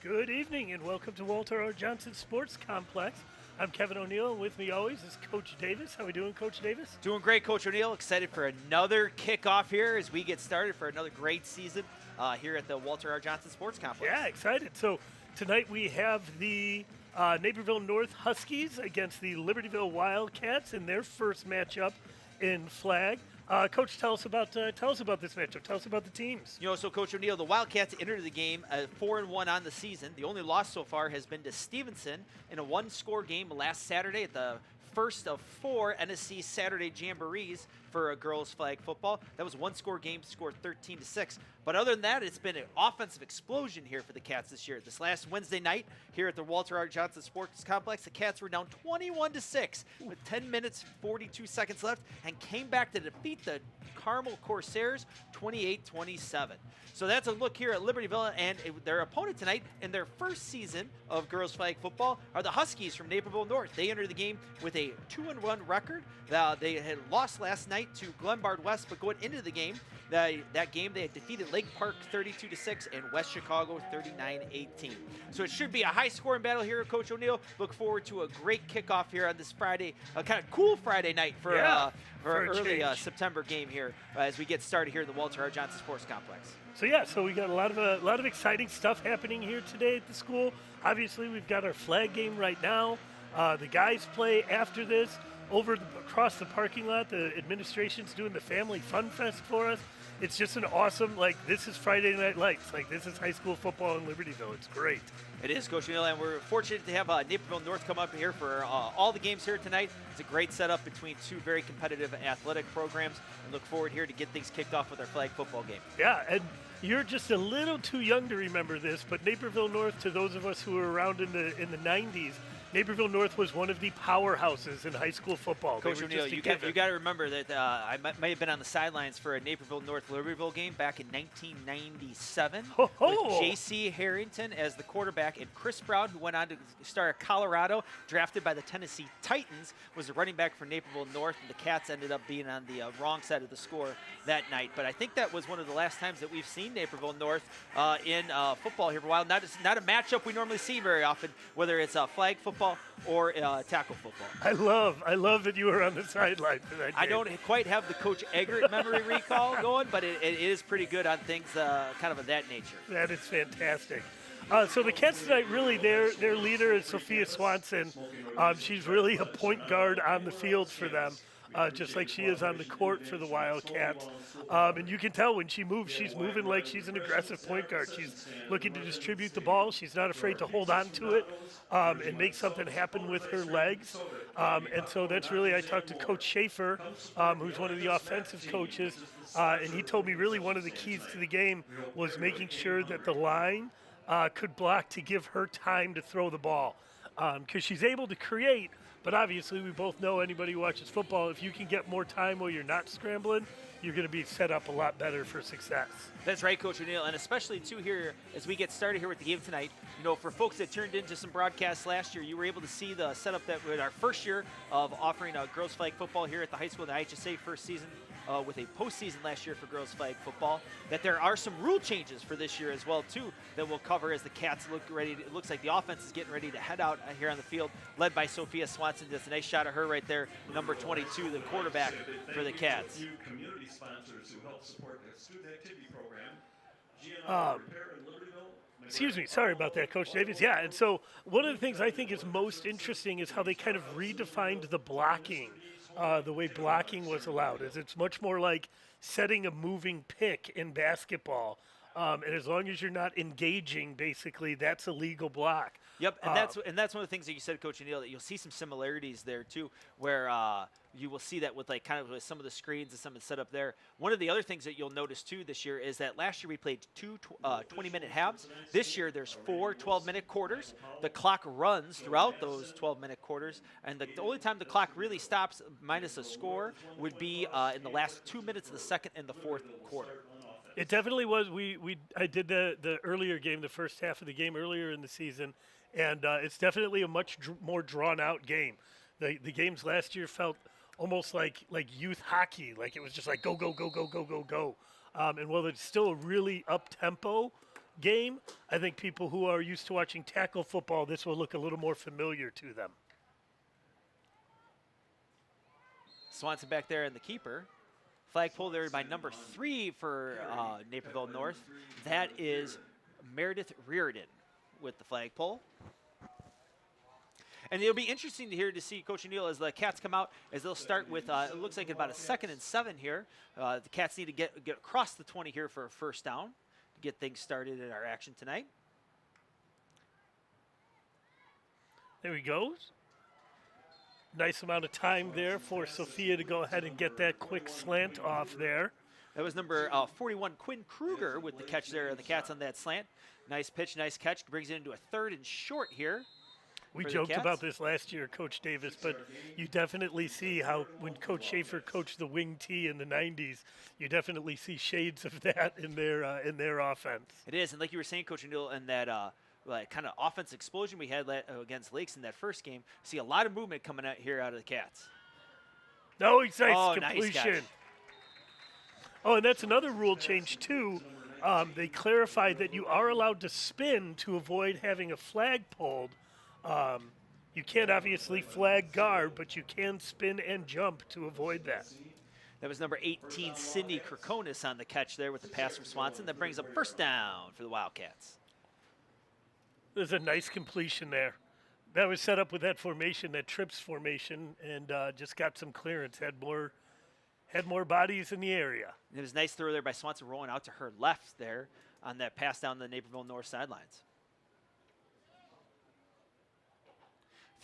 Good evening and welcome to Walter R. Johnson Sports Complex. I'm Kevin O'Neill, and with me always is Coach Davis. How are we doing, Coach Davis? Doing great, Coach O'Neill. Excited for another kickoff here as we get started for another great season here at the Walter R. Johnson Sports Complex. Yeah, excited. So tonight we have the Naperville North Huskies against the Libertyville Wildcats in their first matchup in flag. Coach, tell us about this matchup. Tell us about the teams. So Coach O'Neill, the Wildcats entered the game 4-1 on the season. The only loss so far has been to Stevenson in a one-score game last Saturday at the first of 4 NSC Saturday Jamborees for girls flag football. That was one-score game, scored 13-6. But other than that, it's been an offensive explosion here for the Cats this year. This last Wednesday night here at the Walter R. Johnson Sports Complex, the Cats were down 21-6 with 10 minutes, 42 seconds left and came back to defeat the Carmel Corsairs 28-27. So that's a look here at Libertyville, and their opponent tonight in their first season of girls flag football are the Huskies from Naperville North. They entered the game with a 2-1 record. They had lost last night to Glenbard West, but going into the game, that game they had defeated Lake Park 32-6 and West Chicago 39-18. So it should be a high-scoring battle here, Coach O'Neill. Look forward to a great kickoff here on this Friday, a kind of cool Friday night for an early September game here as we get started here at the Walter R. Johnson Sports Complex. So we got a lot of exciting stuff happening here today at the school. Obviously, we've got our flag game right now. The guys play after this across the parking lot. The administration's doing the Family Fun Fest for us. It's just an awesome, this is Friday Night Lights. This is high school football in Libertyville. It's great. It is, Coach O'Neill, and we're fortunate to have Naperville North come up here for all the games here tonight. It's a great setup between two very competitive athletic programs, and look forward here to get things kicked off with our flag football game. Yeah, and you're just a little too young to remember this, but Naperville North, to those of us who were around in the 90s, Naperville North was one of the powerhouses in high school football. Coach O'Neill, you got to remember that I might have been on the sidelines for a Naperville North Libertyville game back in 1997 with J.C. Harrington as the quarterback, and Chris Brown, who went on to start at Colorado, drafted by the Tennessee Titans, was the running back for Naperville North, and the Cats ended up being on the wrong side of the score that night. But I think that was one of the last times that we've seen Naperville North in football here for a while. Not a matchup we normally see very often, whether it's flag football or tackle football. I love that you were on the sideline for that game. I don't quite have the Coach Eggert memory recall going, but it is pretty good on things kind of that nature. That is fantastic. So the Cats tonight, really, their leader is Sophia Swanson. She's really a point guard on the field for them. Just like she is on the court for the Wildcats. And you can tell when she moves, she's moving like she's an aggressive point guard. She's looking to distribute the ball. She's not afraid to hold on to it and make something happen with her legs. And so that's really, I talked to Coach Schaefer, who's one of the offensive coaches, and he told me really one of the keys to the game was making sure that the line could block to give her time to throw the ball. Because she's able to create, but obviously we both know, anybody who watches football, if you can get more time while you're not scrambling, you're going to be set up a lot better for success. That's right, Coach O'Neill, and especially, too, here as we get started here with the game tonight, for folks that turned into some broadcasts last year, you were able to see the setup that with our first year of offering girls flag football here at the high school, the IHSA first season, with a postseason last year for girls flag football, that there are some rule changes for this year as well, too, that we'll cover as the Cats look ready. It looks like the offense is getting ready to head out here on the field, led by Sophia Swanson. That's a nice shot of her right there, number 22, the quarterback for the Cats. Community sponsors who help support the student activity program. Excuse me, sorry about that, Coach Davis. Yeah, and so one of the things I think is most interesting is how they kind of redefined the blocking. The way blocking was allowed is it's much more like setting a moving pick in basketball. And as long as you're not engaging, basically, that's a legal block. Yep, and that's one of the things that you said, Coach O'Neill, that you'll see some similarities there too, where you will see that with with some of the screens and some of the setup there. One of the other things that you'll notice too this year is that last year we played two 20-minute halves. This year there's 4 12-minute quarters. The clock runs throughout those 12-minute quarters, and the only time the clock really stops, minus a score, would be in the last 2 minutes of the second and the fourth quarter. It definitely was. I did the earlier game, the first half of the game earlier in the season, and it's definitely a much more drawn-out game. The games last year felt almost like youth hockey, like it was just like go, go, go, go, go, go, go. And while it's still a really up-tempo game, I think people who are used to watching tackle football, this will look a little more familiar to them. Swanson back there and the keeper. Flagpole there by number 3 for Naperville North. That is Meredith Reardon with the flagpole. And it'll be interesting to see Coach O'Neill as the Cats come out, as they'll start with, it looks like about a 2nd and 7 here. The Cats need to get across the 20 here for a first down to get things started in our action tonight. There he goes. Nice amount of time there for Sophia to go ahead and get that quick slant off there. That was number 41, Quinn Kruger, with the catch there, and the Cats on that slant. Nice pitch, nice catch. Brings it into a 3rd and short here. We joked about this last year, Coach Davis, but you definitely see how when Coach Schaefer coached the wing T in the 90s, you definitely see shades of that in their offense. It is, and like you were saying, Coach O'Neill, and that kind of offense explosion we had against Lakes in that first game, see a lot of movement coming out here out of the Cats. Oh, nice completion. Nice catch. Oh, and that's another rule change, too. They clarified that you are allowed to spin to avoid having a flag pulled. You can't obviously flag guard, but you can spin and jump to avoid that. That was number 18, Sydney Krakonis on the catch there with the pass from Swanson. That brings up first down for the Wildcats. There's a nice completion there. That was set up with that formation, that trips formation, and just got some clearance, had more bodies in the area. It was a nice throw there by Swanson, rolling out to her left there on that pass down the Naperville North sidelines.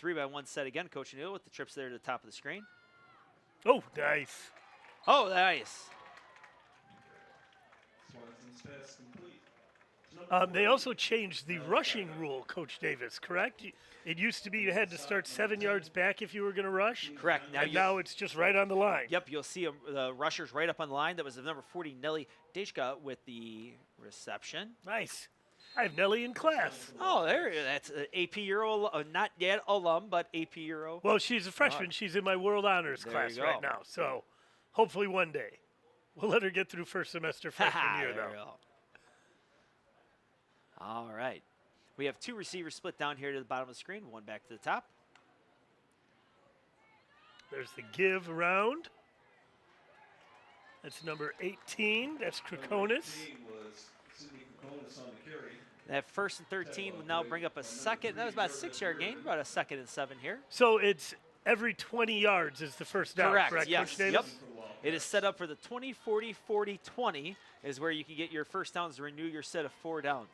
3-by-1 set again, Coach O'Neill with the trips there to the top of the screen. Oh, nice. Oh, nice. Swanson's pass complete. They also changed the rushing rule, Coach Davis, correct? It used to be you had to start 7 yards back if you were going to rush. Correct. Now it's just right on the line. Yep, you'll see the rushers right up on the line. That was the number 40, Nelly Dejka, with the reception. Nice. I have Nelly in class. Oh, that's AP Euro, not yet alum, but AP Euro. Well, she's a freshman. She's in my World Honors class right now. So hopefully one day. We'll let her get through first semester freshman year, though. All right. We have 2 receivers split down here to the bottom of the screen, one back to the top. There's the give around. That's number 18. That's Krakonis. That 1st and 13 will now bring up a second. That was about a 6-yard gain, about a 2nd and 7 here. So it's every 20 yards is the first down, correct yes. Coach Davis? Yep. It is set up for the 20, 40, 40, 20 is where you can get your first downs to renew your set of 4 downs.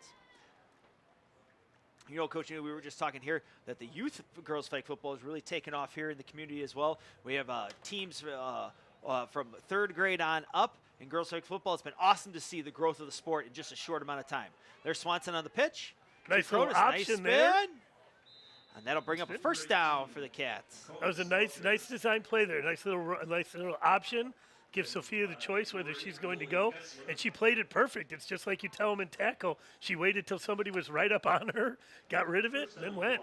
You know, Coach, we were just talking here that the youth girls flag football is really taken off here in the community as well. We have teams from 3rd grade on up in girls flag football. It's been awesome to see the growth of the sport in just a short amount of time. There's Swanson on the pitch. Nice little option there. And that'll bring up a first down for the Cats. That was a nice design play there. Nice little option. Give Sophia the choice whether she's going to go. And she played it perfect. It's just like you tell them in tackle. She waited till somebody was right up on her, got rid of it, and then went.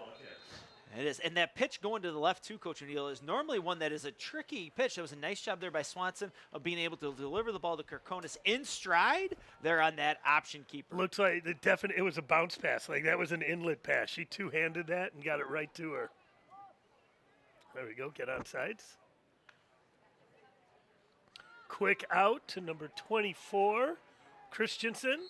It is. And that pitch going to the left, too, Coach O'Neill, is normally one that is a tricky pitch. That was a nice job there by Swanson of being able to deliver the ball to Krakonis in stride there on that option keeper. Looks like it was a bounce pass. Like that was an inlet pass. She two-handed that and got it right to her. There we go. Get on sides. Quick out to number 24, Christensen.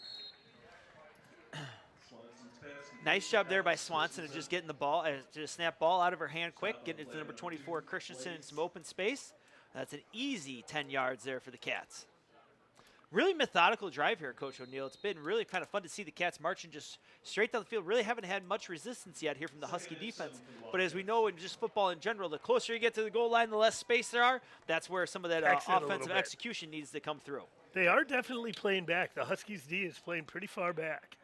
Nice job there by Swanson of just getting the ball, just snap ball out of her hand quick, getting it to number 24, Christensen, in some open space. That's an easy 10 yards there for the Cats. Really methodical drive here, Coach O'Neill. It's been really kind of fun to see the Cats marching just straight down the field. Really haven't had much resistance yet here from the Husky defense. But as we know in just football in general, the closer you get to the goal line, the less space there are. That's where some of that offensive execution needs to come through. They are definitely playing back. The Huskies D is playing pretty far back.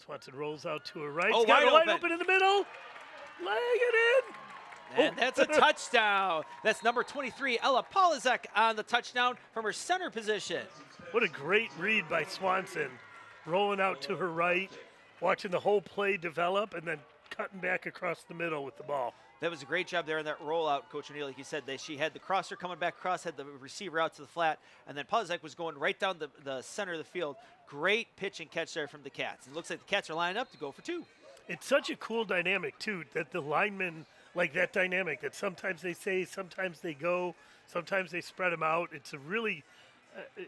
Swanson rolls out to her right. Oh, wide open in the middle. Laying it in. And that's a touchdown. That's number 23, Ella Polizek, on the touchdown from her center position. What a great read by Swanson. Rolling out to her right, watching the whole play develop, and then cutting back across the middle with the ball. That was a great job there on that rollout, Coach O'Neill. Like you said, she had the crosser coming back across, had the receiver out to the flat, and then Polizek was going right down the center of the field. Great pitch and catch there from the Cats. It looks like the Cats are lining up to go for 2. It's such a cool dynamic, too, that the linemen like that dynamic, that sometimes they say, sometimes they go, sometimes they spread them out. It's a really,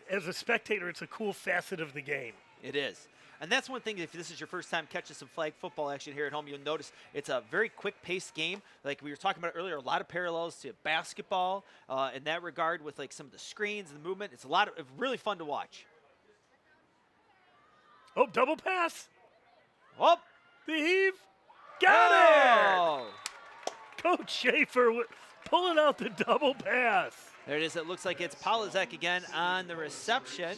as a spectator, it's a cool facet of the game. It is. And that's one thing, if this is your first time catching some flag football action here at home, you'll notice it's a very quick-paced game. Like we were talking about earlier, a lot of parallels to basketball in that regard with like some of the screens and the movement. It's a lot of really fun to watch. Oh, double pass. Oh, the heave. Got it! Coach Schaefer pulling out the double pass. There it is. It looks like it's Polizek again on the reception.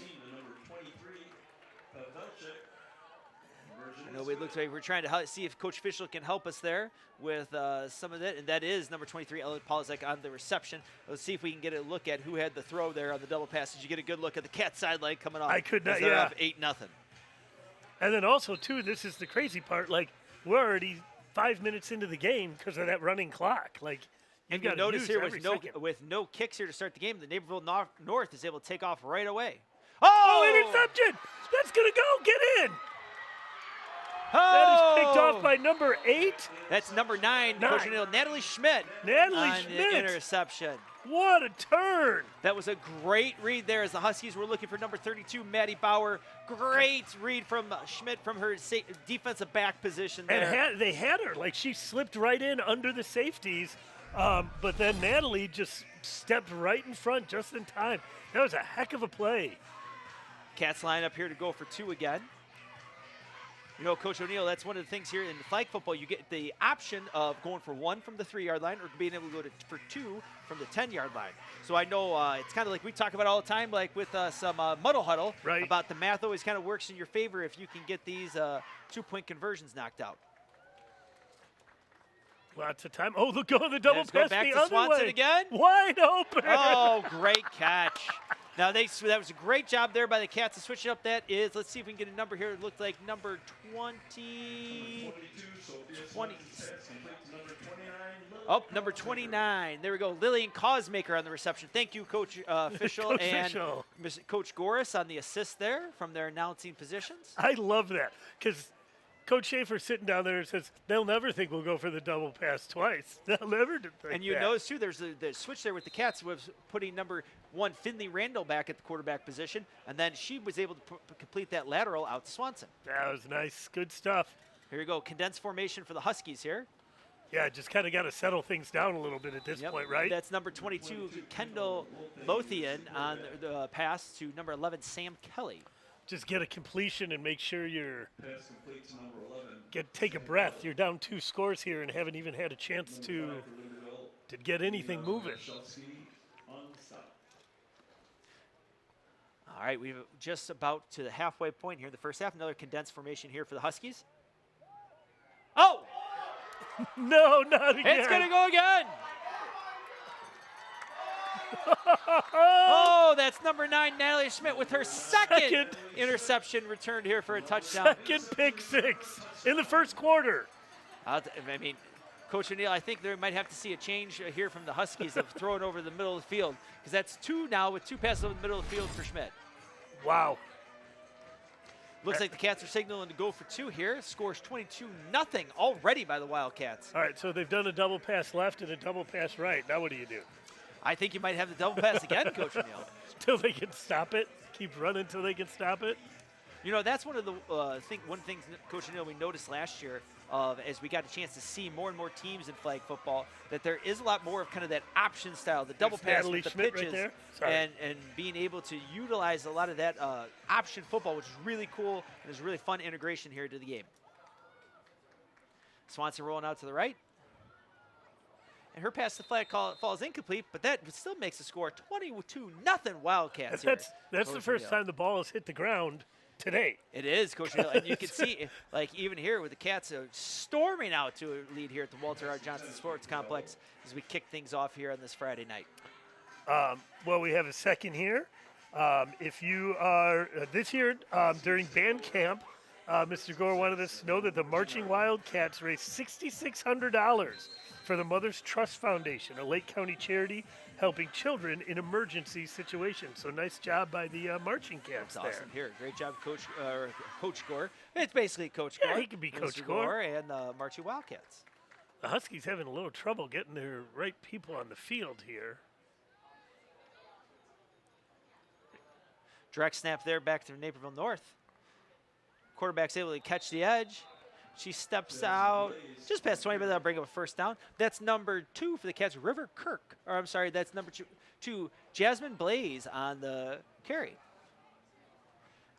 I know it looks like we're trying to see if Coach Fischel can help us there with some of that, and that is number 23, Elliot Polizek, on the reception. Let's see if we can get a look at who had the throw there on the double pass. Did you get a good look at the Cat sideline coming off? I could not, they're yeah. up 8-0. And then also, too, this is the crazy part, like, we're already 5 minutes into the game because of that running clock. Like, and you notice here with no kicks here to start the game, the Naperville North is able to take off right away. Oh, interception! That's going to go! Get in! Oh! That is picked off by number 8. That's number 9, Coach O'Neill, Natalie Schmidt. Natalie on Schmidt. The interception. What a turn. That was a great read there as the Huskies were looking for number 32, Maddie Bauer. Great read from Schmidt from her defensive back position there. And they had her. Like, she slipped right in under the safeties, but then Natalie just stepped right in front just in time. That was a heck of a play. Cats line up here to go for 2 again. You know, Coach O'Neill, that's one of the things here in flag football. You get the option of going for 1 from the 3-yard line or being able to go for 2 from the 10-yard line. So I know it's kind of like we talk about all the time, like with some muddle huddle, right, about the math always kind of works in your favor if you can get these 2-point conversions knocked out. Lots of time. Oh, look, the double pass go back the to other Swanson way. Again. Wide open. Oh, great catch. Now, that was a great job there by the Cats to switch it up. That is, let's see if we can get a number here. It looked like number 20. Oh, number 29. There we go. Lillian Causemaker on the reception. Thank you, Coach Fischel, and Coach Goris on the assist there from their announcing positions. I love that because Coach Schaefer's sitting down there and says, they'll never think we'll go for the double pass twice. They'll never think that. And you notice, too, there's the switch there with the Cats was putting number 1, Finley Randall, back at the quarterback position, and then she was able to complete that lateral out to Swanson. That was nice. Good stuff. Here we go. Condensed formation for the Huskies here. Yeah, just kind of got to settle things down a little bit at this point, right? That's number 22, Kendall Lothian, on the pass to number 11, Sam Kelly. Just get a completion and make sure you're take a breath. You're down 2 scores here and haven't even had a chance to get anything moving. All right, we're just about to the halfway point here in the first half. Another condensed formation here for the Huskies. Oh! No, not again. It's going to go again. Oh, that's number 9, Natalie Schmidt, with her second interception returned here for a touchdown. Second pick 6 in the first quarter. I mean, Coach O'Neill, I think they might have to see a change here from the Huskies of throwing over the middle of the field, because that's 2 now with 2 passes over the middle of the field for Schmidt. Wow. Looks like the Cats are signaling to go for 2 here. Scores 22-0 already by the Wildcats. All right, so they've done a double pass left and a double pass right. Now what do you do? I think you might have the double pass again, Coach O'Neill. Till they can stop it? Keep running till they can stop it? You know, that's one of the one thing, Coach O'Neill, we noticed last year as we got a chance to see more and more teams in flag football, that there is a lot more of kind of that option style, the double pass with the pitches, right, and being able to utilize a lot of that option football, which is really cool and is really fun integration here to the game. Swanson rolling out to the right. And her pass to flag falls incomplete, but that still makes the score 22-0 Wildcats. That's the first time the ball has hit the ground today. It is, Coach Hill, and you can see, like even here with the Cats storming out to a lead here at the Walter R. Johnson Sports Complex as we kick things off here on this Friday night. Well, we have a second here. If you are this year during band camp, Mr. Gore wanted us to know that the Marching Wildcats raised $6,600 for the Mother's Trust Foundation, a Lake County charity helping children in emergency situations. So nice job by the Marching Cats That's there. awesome. Here, great job, Coach Gore. It's basically Coach Yeah, Gore. he could be Mr. Coach Gore. and the Marching Wildcats. The Huskies having a little trouble getting their right people on the field here. Direct snap there back to Naperville North. Quarterback's able to catch the edge. She steps out just past 20, but that'll bring up a first down. That's number 2 for the Cats, River Kirk. Or I'm sorry, that's number 2, Jasmine Blaze on the carry.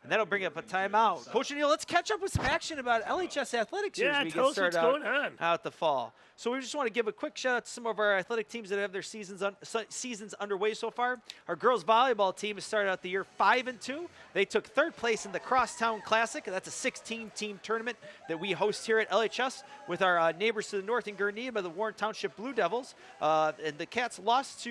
And that'll bring up a timeout. Coach O'Neill, let's catch up with some action about LHS athletics here Yeah, as we tell get us started what's going on. out the fall. So we just want to give a quick shout out to some of our athletic teams that have their seasons underway so far. Our girls volleyball team has started out the year 5-2. They took 3rd place in the Crosstown Classic. That's a 16-team tournament that we host here at LHS with our neighbors to the north in Gurnee by the Warren Township Blue Devils. And the Cats lost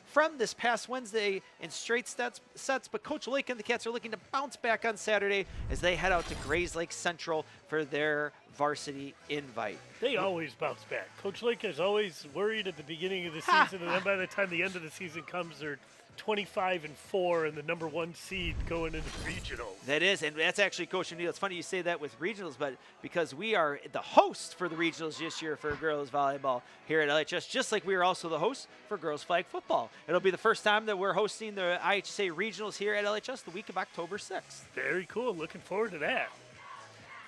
from this past Wednesday in straight sets, but Coach Lake and the Cats are looking to bounce back on Saturday as they head out to Grays Lake Central for their varsity invite. They always bounce back. Coach Lake is always worried at the beginning of the season, and then by the time the end of the season comes, they're 25-4 and the number 1 seed going into regionals. That is, and that's actually Coach O'Neill. It's funny you say that with regionals, but because we are the host for the regionals this year for girls volleyball here at LHS, just like we are also the host for girls flag football. It'll be the first time that we're hosting the IHSA regionals here at LHS the week of October 6th. Very cool. Looking forward to that.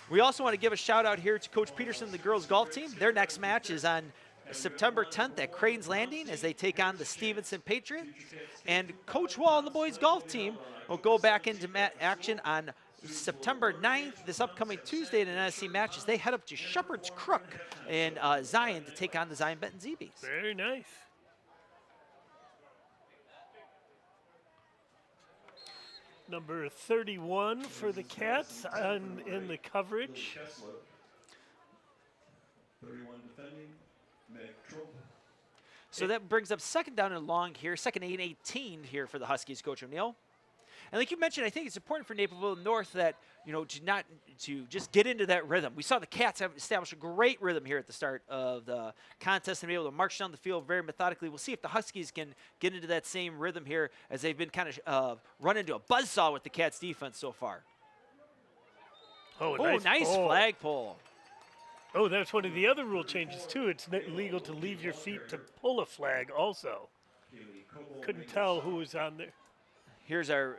We also want to give a shout out here to Coach Peterson and the girls golf team. Their next match is on September 10th at Crane's Landing as they take on the Stevenson Patriots. And Coach Wall and the boys golf team will go back into action on September 9th, this upcoming Tuesday in an NSC match as they head up to Shepherd's Crook in Zion to take on the Zion Benton Zeebies. Very nice. Number 31 for the Cats in the coverage. 31 defending, Meg Troll. So that brings up 2nd down and long here, 2nd and 18 here for the Huskies, Coach O'Neill. And like you mentioned, I think it's important for Naperville North that, to just get into that rhythm. We saw the Cats have established a great rhythm here at the start of the contest and be able to march down the field very methodically. We'll see if the Huskies can get into that same rhythm here as they've been kind of run into a buzzsaw with the Cats defense so far. Oh, nice pull. flagpole. Oh, that's one of the other rule changes, too. It's illegal to leave your feet to pull a flag also. Couldn't tell who was on there. Here's our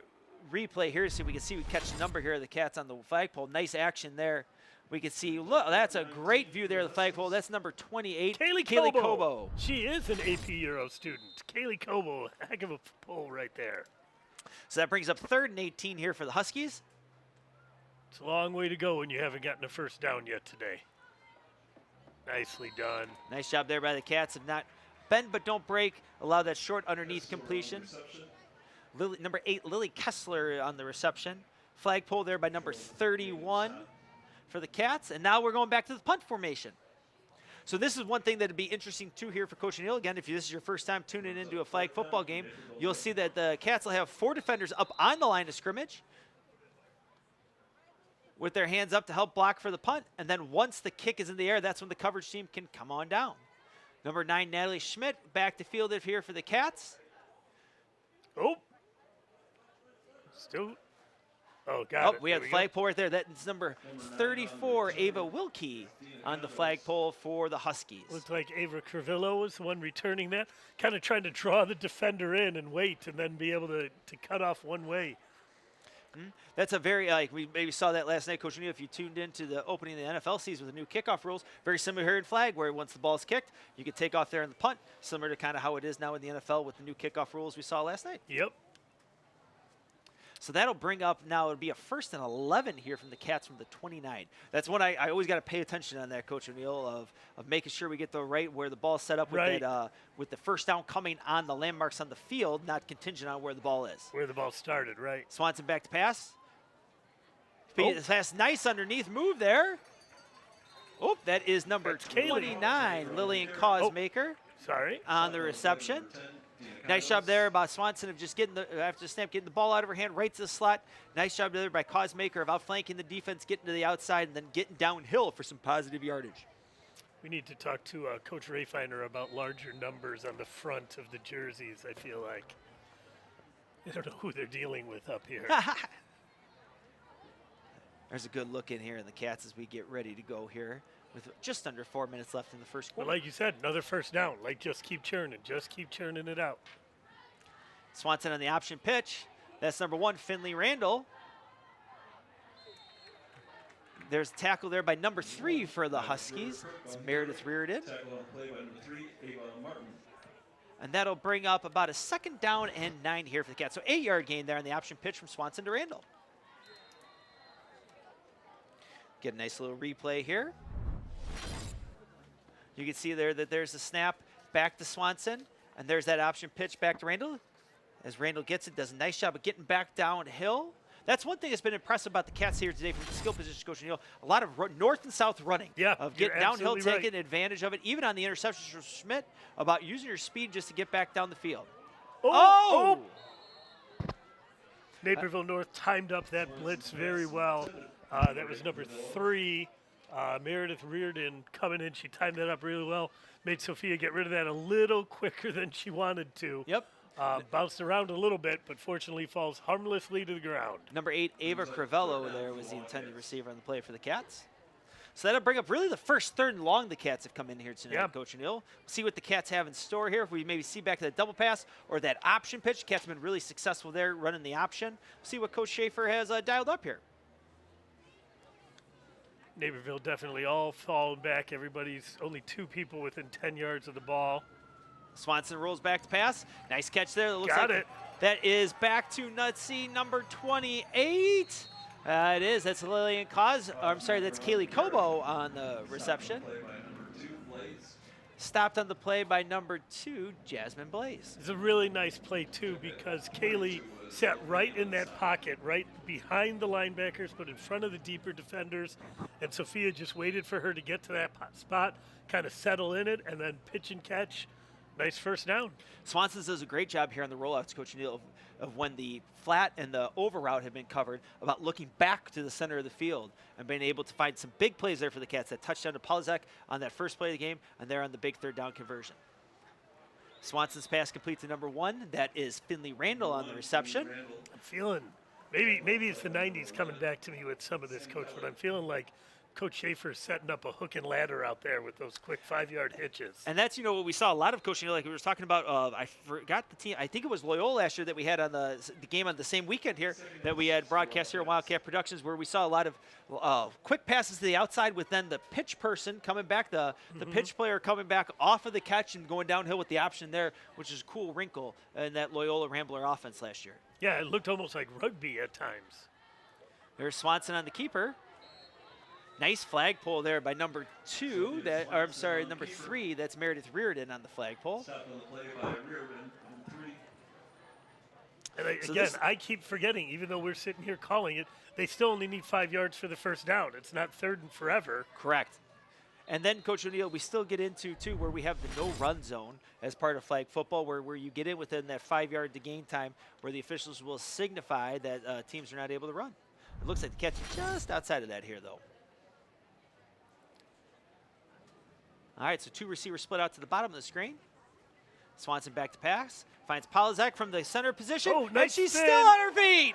replay here so we can see we catch the number here of the Cats on the flagpole. Nice action there. We can see, look, that's a great view there of the flagpole. That's number 28, Kaylee Cobo. She is an AP Euro student. Kaylee Cobo, heck of a pull right there. So that brings up 3rd and 18 here for the Huskies. It's a long way to go when you haven't gotten a first down yet today. Nicely done. Nice job there by the Cats of not bend but don't break. Allow that short underneath completion. Number 8, Lily Kessler on the reception. Flagpole there by number 31 for the Cats. And now we're going back to the punt formation. So this is one thing that would be interesting, too, here for Coach O'Neill. Again, if this is your first time tuning into a flag football game, you'll see that the Cats will have 4 defenders up on the line of scrimmage with their hands up to help block for the punt. And then once the kick is in the air, that's when the coverage team can come on down. Number 9, Natalie Schmidt, back to field it here for the Cats. Oh. Still. Oh, got it. We have the flagpole right there. That's number 34, Ava Wilkie, on the flagpole for the Huskies. Looks like Ava Carvillo was the one returning that. Kind of trying to draw the defender in and wait and then be able to cut off one way. That's a very, we maybe saw that last night, Coach O'Neill, if you tuned into the opening of the NFL season with the new kickoff rules. Very similar here in flag, where once the ball's kicked, you can take off there in the punt, similar to kind of how it is now in the NFL with the new kickoff rules we saw last night. Yep. So that'll bring up now, it'll be a 1st and 11 here from the Cats from the 29. That's one I always got to pay attention on that, Coach O'Neill, of making sure we get the right where the ball's set up with, right. that, with the first down coming on the landmarks on the field, not contingent on where the ball is. Where the ball started, right. Swanson back to pass. Oh. Pass, nice underneath move there. Oh, that is number That's Kaylee. 29, Lillian Causemaker Sorry. on the reception. Nice job there by Swanson of just getting after the snap, getting the ball out of her hand right to the slot. Nice job there by Cosmaker of outflanking the defense, getting to the outside, and then getting downhill for some positive yardage. We need to talk to Coach Rayfiner about larger numbers on the front of the jerseys, I feel like. I don't know who they're dealing with up here. There's a good look in here in the Cats as we get ready to go here with just under 4 minutes left in the first quarter. But like you said, another first down. Like, just keep churning it out. Swanson on the option pitch. That's number 1, Finley Randall. There's a tackle there by number 3 for the Huskies. It's Meredith Reardon. Tackle on play by number 3, Ava Martin. And that'll bring up about a 2nd down and 9 here for the Cats. So 8-yard gain there on the option pitch from Swanson to Randall. Get a nice little replay here. You can see there that there's a snap back to Swanson, and there's that option pitch back to Randall. As Randall gets it, does a nice job of getting back downhill. That's one thing that's been impressive about the Cats here today from the skill position coach Neal. A lot of north and south running. Yeah, of getting downhill, absolutely taking advantage of it. Even on the interceptions from Schmidt, about using your speed just to get back down the field. Oh! Naperville North timed up that blitz very well. That was number 3, Meredith Reardon coming in. She timed that up really well. Made Sophia get rid of that a little quicker than she wanted to. Yep. Bounced around a little bit, but fortunately falls harmlessly to the ground. Number 8, Ava Crivello there was the intended receiver on the play for the Cats. So that'll bring up really the first 3rd and long the Cats have come in here tonight, Coach O'Neill. See what the Cats have in store here. If we maybe see back to that double pass or that option pitch. The Cats have been really successful there running the option. See what Coach Schaefer has dialed up here. Naperville definitely all falling back. Everybody's only 2 people within 10 yards of the ball. Swanson rolls back to pass. Nice catch there. That looks Got like it. That is back to Nutsy, number 28. It is. That's Lillian Cause. I'm sorry, that's Kaylee Kobo on the reception. Play by number 2, Blaze. Stopped on the play by number 2, Jasmine Blaze. It's a really nice play, too, because Kaylee sat right in that pocket, right behind the linebackers, but in front of the deeper defenders. And Sophia just waited for her to get to that spot, kind of settle in it, and then pitch and catch. Nice first down. Swanson does a great job here on the rollouts, Coach Neal, of when the flat and the over route have been covered, about looking back to the center of the field and being able to find some big plays there for the Cats. That touchdown to Polizek on that first play of the game, and there on the big 3rd down conversion. Swanson's pass complete to number 1. That is Finley Randall on the reception. I'm feeling, maybe it's the 90s coming back to me with some of this, Coach, but I'm feeling like Coach Schaefer's setting up a hook and ladder out there with those quick 5-yard hitches. And that's, what we saw a lot of coaching, like we were talking about, I forgot the team, I think it was Loyola last year that we had on the game on the same weekend here that we had broadcast here at Wildcat Productions, where we saw a lot of quick passes to the outside with then the pitch person coming back, the pitch player coming back off of the catch and going downhill with the option there, which is a cool wrinkle in that Loyola Rambler offense last year. Yeah, it looked almost like rugby at times. There's Swanson on the keeper. Nice flagpole there by number 2, number 3. That's Meredith Reardon on the flagpole. Stopped on the play by Reardon, number 3. And I keep forgetting, even though we're sitting here calling it, they still only need 5 yards for the first down. It's not 3rd and forever. Correct. And then, Coach O'Neill, we still get into, too, where we have the no-run zone as part of flag football, where you get in within that 5-yard to gain time, where the officials will signify that teams are not able to run. It looks like the catch is just outside of that here, though. All right, so 2 receivers split out to the bottom of the screen. Swanson back to pass. Finds Polizek from the center position. Oh, nice and she's spin. still on her feet.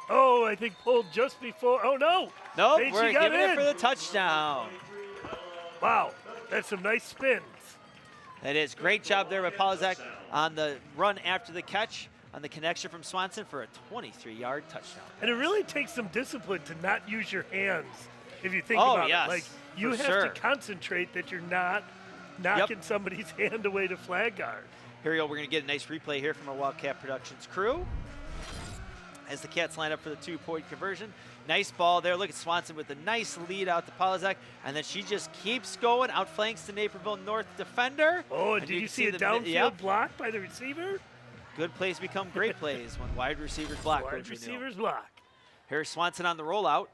Oh, I think pulled just before. Oh, no. Nope, She we're got giving it in. for the touchdown. Wow, that's some nice spins. That is great job there by Polizek on the run after the catch on the connection from Swanson for a 23-yard touchdown. And it really takes some discipline to not use your hands, if you think Oh, about yes, it. Like, you for have sure. to concentrate that you're not knocking somebody's hand away to flag guard. Here we go. We're going to get a nice replay here from our Wildcat Productions crew as the Cats line up for the 2-point conversion. Nice ball there. Look at Swanson with a nice lead out to Polizek, and then she just keeps going, outflanks the Naperville North defender. Oh, and did you can see a the- downfield block by the receiver? Good plays become great plays when wide receivers block. Wide Coach O'Neill. receivers block. Here's Swanson on the rollout.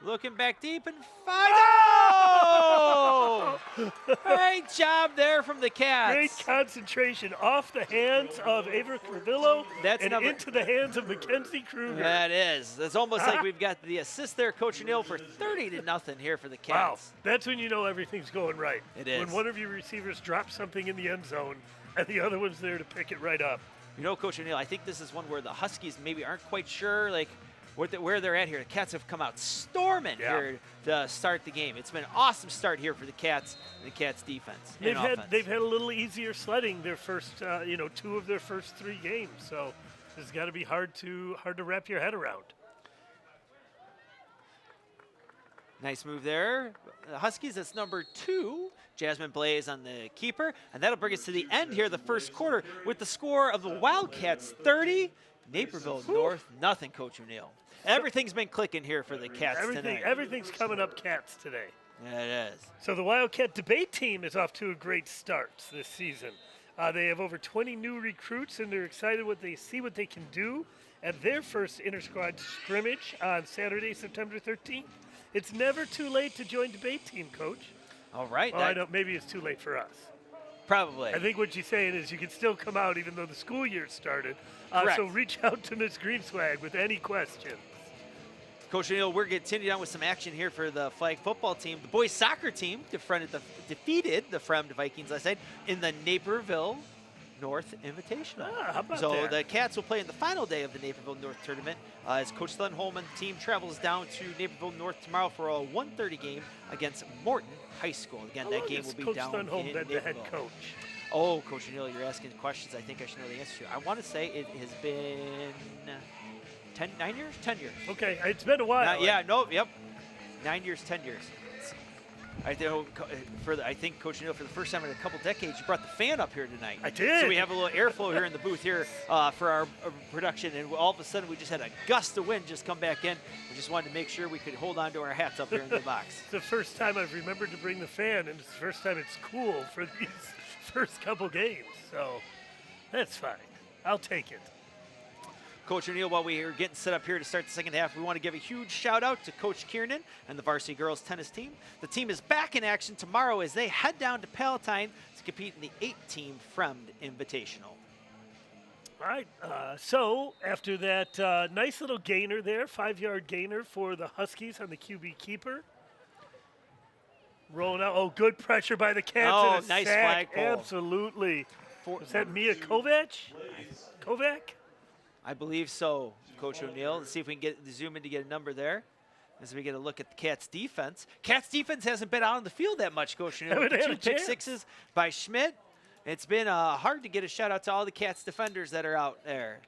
Looking back deep and finds. Oh! Great job there from the Cats. Great concentration off the hands of Ava Carvillo and into the hands of Mackenzie Kruger. That is. It's almost like we've got the assist there, Coach O'Neill, for 30-0 here for the Cats. Wow, that's when you know everything's going right. It is. When one of your receivers drops something in the end zone and the other one's there to pick it right up. You know, Coach O'Neill, I think this is one where the Huskies maybe aren't quite sure, like, where they're at here. The Cats have come out storming here to start the game. It's been an awesome start here for the Cats and the Cats defense. They've had a little easier sledding their first, 2 of their first 3 games. So this has got to be hard to wrap your head around. Nice move there. The Huskies, that's number 2. Jasmine Blaze on the keeper. And that'll bring us to the end here, the first quarter, with the score of the Wildcats 30, Naperville North nothing, Coach O'Neill. Everything's been clicking here for the Cats tonight. Everything's coming up Cats today. Yeah, it is. So the Wildcat debate team is off to a great start this season. They have over 20 new recruits, and they're excited what they can do at their first inter-squad scrimmage on Saturday, September 13th. It's never too late to join debate team, Coach. All right. Well, I don't. Maybe it's too late for us. Probably. I think what she's saying is you can still come out even though the school year started. So reach out to Ms. Greenswag with any questions. Coach O'Neill, we're continuing on with some action here for the flag football team. The boys soccer team defeated the Fremd Vikings last night in the Naperville North Invitational. How about so that? the Cats will play in the final day of the Naperville North tournament as Coach Slenholm and the team travels down to Naperville North tomorrow for a 1:30 game against Morton High School. Again, that game will be down in Coach Slenholm been the head coach? Oh, Coach O'Neill, you're asking questions I think I should know the answer to. I want to say it has been 9 years? 10 years. Okay, it's been a while. 9 years, 10 years. I think, Coach O'Neill, for the first time in a couple decades, you brought the fan up here tonight. I did. So we have a little airflow here in the booth here for our production, and all of a sudden we just had a gust of wind just come back in. We just wanted to make sure we could hold on to our hats up here in the box. It's the first time I've remembered to bring the fan, and it's the first time it's cool for these first couple games. So that's fine. I'll take it. Coach O'Neill, while we are getting set up here to start the second half, we want to give a huge shout out to Coach Kiernan and the Varsity girls tennis team. The team is back in action tomorrow as they head down to Palatine to compete in the 8-team Fremd Invitational. All right, so after that nice little gainer there, 5-yard gainer for the Huskies on the QB keeper. Rolling out, good pressure by the Cats. Oh, and a nice sack. flagpole. Absolutely. Is that Mia Kovac? Kovac? I believe so, Coach O'Neill. Let's see if we can zoom in to get a number there as we get a look at the Cats' defense. Cats' defense hasn't been out on the field that much, Coach O'Neill. 2 pick sixes by Schmidt. It's been hard to get a shout out to all the Cats defenders that are out there.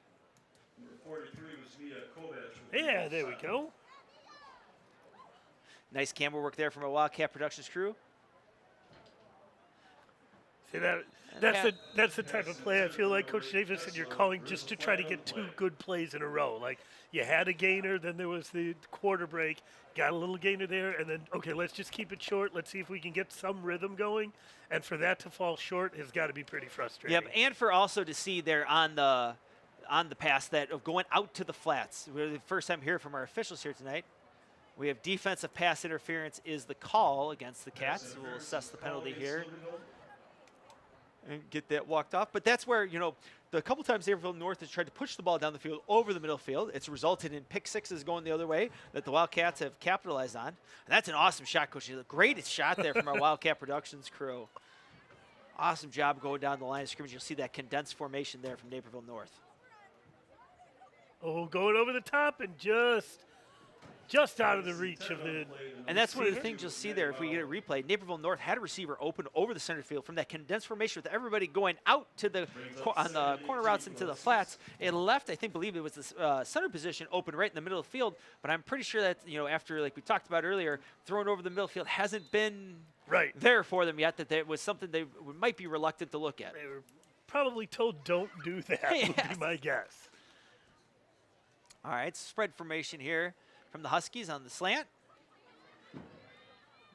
Number 43 was Mia Kovac. Yeah, there we go. Nice camera work there from our Wildcat Productions crew. See that's the type of play I feel like Coach Davis said you're calling just to try to get 2 good plays in a row. Like you had a gainer, then there was the quarter break, got a little gainer there, and then okay, let's just keep it short. Let's see if we can get some rhythm going. And for that to fall short has got to be pretty frustrating. Yep, and for also to see there on the pass that of going out to the flats. We're the first time here from our officials here tonight. We have defensive pass interference is the call against the Cats. So we'll assess the penalty here and get that walked off. But that's where, the couple times Naperville North has tried to push the ball down the field over the middle field. It's resulted in pick sixes going the other way that the Wildcats have capitalized on. And that's an awesome shot, Coach. The greatest shot there from our Wildcat Productions crew. Awesome job going down the line of scrimmage. You'll see that condensed formation there from Naperville North. Oh, going over the top and just out of the reach of the And that's one of the things you'll see there if we get a replay. Naperville North had a receiver open over the center field from that condensed formation with everybody going out to on the corner routes into the flats. It left, believe it was the center position open right in the middle of the field. But I'm pretty sure that, after, like we talked about earlier, throwing over the middle field hasn't been there for them yet, that was something they might be reluctant to look at. They were probably told don't do that, would be my guess. All right, spread formation here from the Huskies on the slant.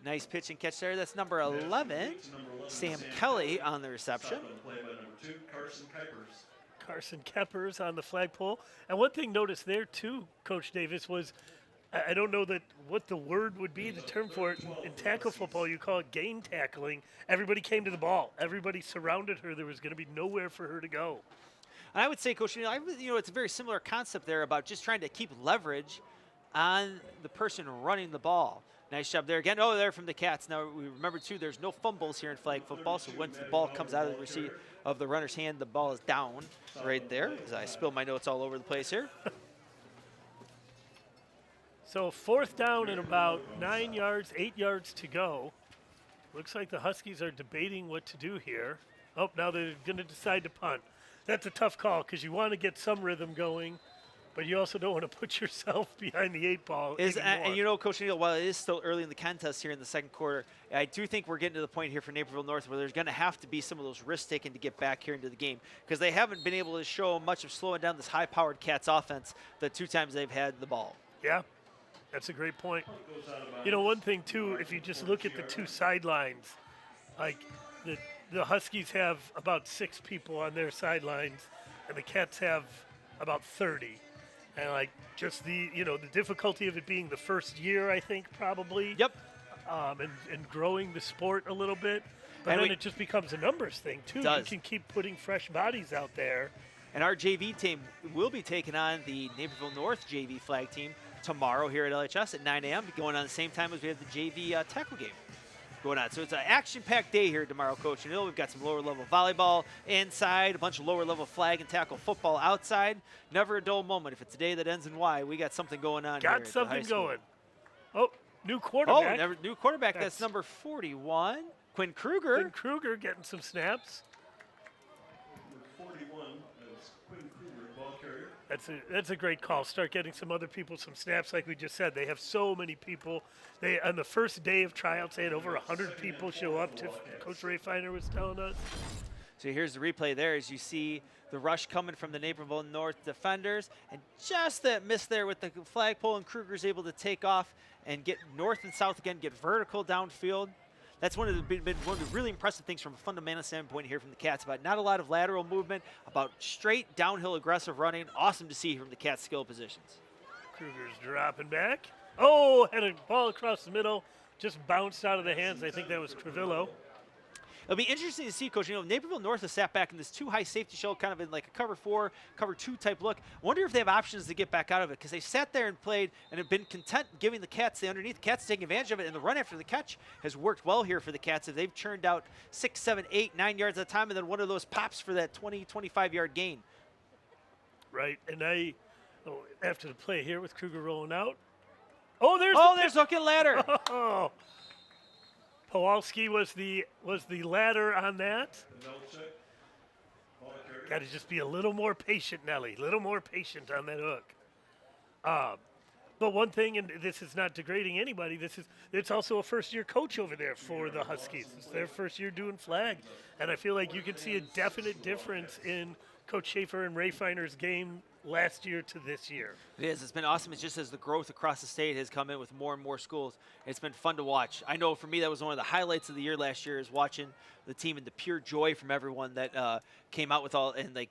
Nice pitch and catch there. That's number 11, Sam Kelly on the reception. Play by number 2, Carson Kuipers. Carson Keppers on the flagpole. And one thing noticed there too, Coach Davis, was I don't know what the word would be, the term for it. In tackle football, you call it game tackling. Everybody came to the ball. Everybody surrounded her. There was going to be nowhere for her to go. And I would say, Coach, it's a very similar concept there about just trying to keep leverage on the person running the ball. Nice job there again. Oh, there from the Cats. Now, we remember, too, there's no fumbles here in flag football, so once the ball comes out of the receipt of the runner's hand, the ball is down right there, as I spill my notes all over the place here. So 4th down and about 9 yards, 8 yards to go. Looks like the Huskies are debating what to do here. Oh, now they're going to decide to punt. That's a tough call because you want to get some rhythm going, but you also don't want to put yourself behind the 8 ball. And Coach Neal, while it is still early in the contest here in the second quarter, I do think we're getting to the point here for Naperville North where there's going to have to be some of those risks taken to get back here into the game because they haven't been able to show much of slowing down this high-powered Cats offense the 2 times they've had the ball. Yeah. That's a great point. One thing, too, if you just look at the 2 sidelines, like the Huskies have about 6 people on their sidelines, and the Cats have about 30. And, just the difficulty of it being the first year, I think, probably. Yep. And growing the sport a little bit. But then it just becomes a numbers thing, too. You can keep putting fresh bodies out there. And our JV team will be taking on the Naperville North JV flag team tomorrow here at LHS at 9 a.m. going on the same time as we have the JV tackle game going on. So it's an action-packed day here tomorrow, Coach Neal. We've got some lower-level volleyball inside, a bunch of lower-level flag and tackle football outside. Never a dull moment. If it's a day that ends in Y, we got something going on here at the high school. Going. Oh, new quarterback. Oh, new quarterback. That's number 41, Quinn Kruger. Quinn Kruger getting some snaps. Number 41 is Quinn Kruger, ball carrier. That's a great call. Start getting some other people some snaps, like we just said. They have so many people. They on the first day of tryouts, they had over 100 people show up. To Coach Ray Feiner was telling us. So here's the replay there as you see the rush coming from the Naperville North defenders, and just that miss there with the flagpole, and Kruger's able to take off and get north and south again, get vertical downfield. That's one of the really impressive things from a fundamental standpoint here from the Cats, about not a lot of lateral movement, about straight downhill aggressive running. Awesome to see from the Cats' skill positions. Kruger's dropping back. Oh, had a ball across the middle, just bounced out of the hands. I think that was Trevillo. It'll be interesting to see, Coach. Naperville North has sat back in this 2 high safety shell, kind of in like a cover 4, cover 2 type look. I wonder if they have options to get back out of it because they sat there and played and have been content giving the Cats the underneath. The Cats taking advantage of it, and the run after the catch has worked well here for the Cats. They've churned out 6, 7, 8, 9 yards at a time, and then one of those pops for that 20, 25-yard gain. Right, and after the play here with Kruger rolling out. There's hook and ladder. Oh. Kowalski was the ladder on that. Got to just be a little more patient, Nelly. A little more patient on that hook. But one thing, and this is not degrading anybody, it's also a first-year coach over there for the Huskies. It's their first year doing flag. And I feel like you can see a definite difference in Coach Schaefer and Ray Feiner's game last year to this year. It is. It's been awesome. It's just as the growth across the state has come in with more and more schools, it's been fun to watch. I know for me that was one of the highlights of the year last year is watching the team and the pure joy from everyone that came out with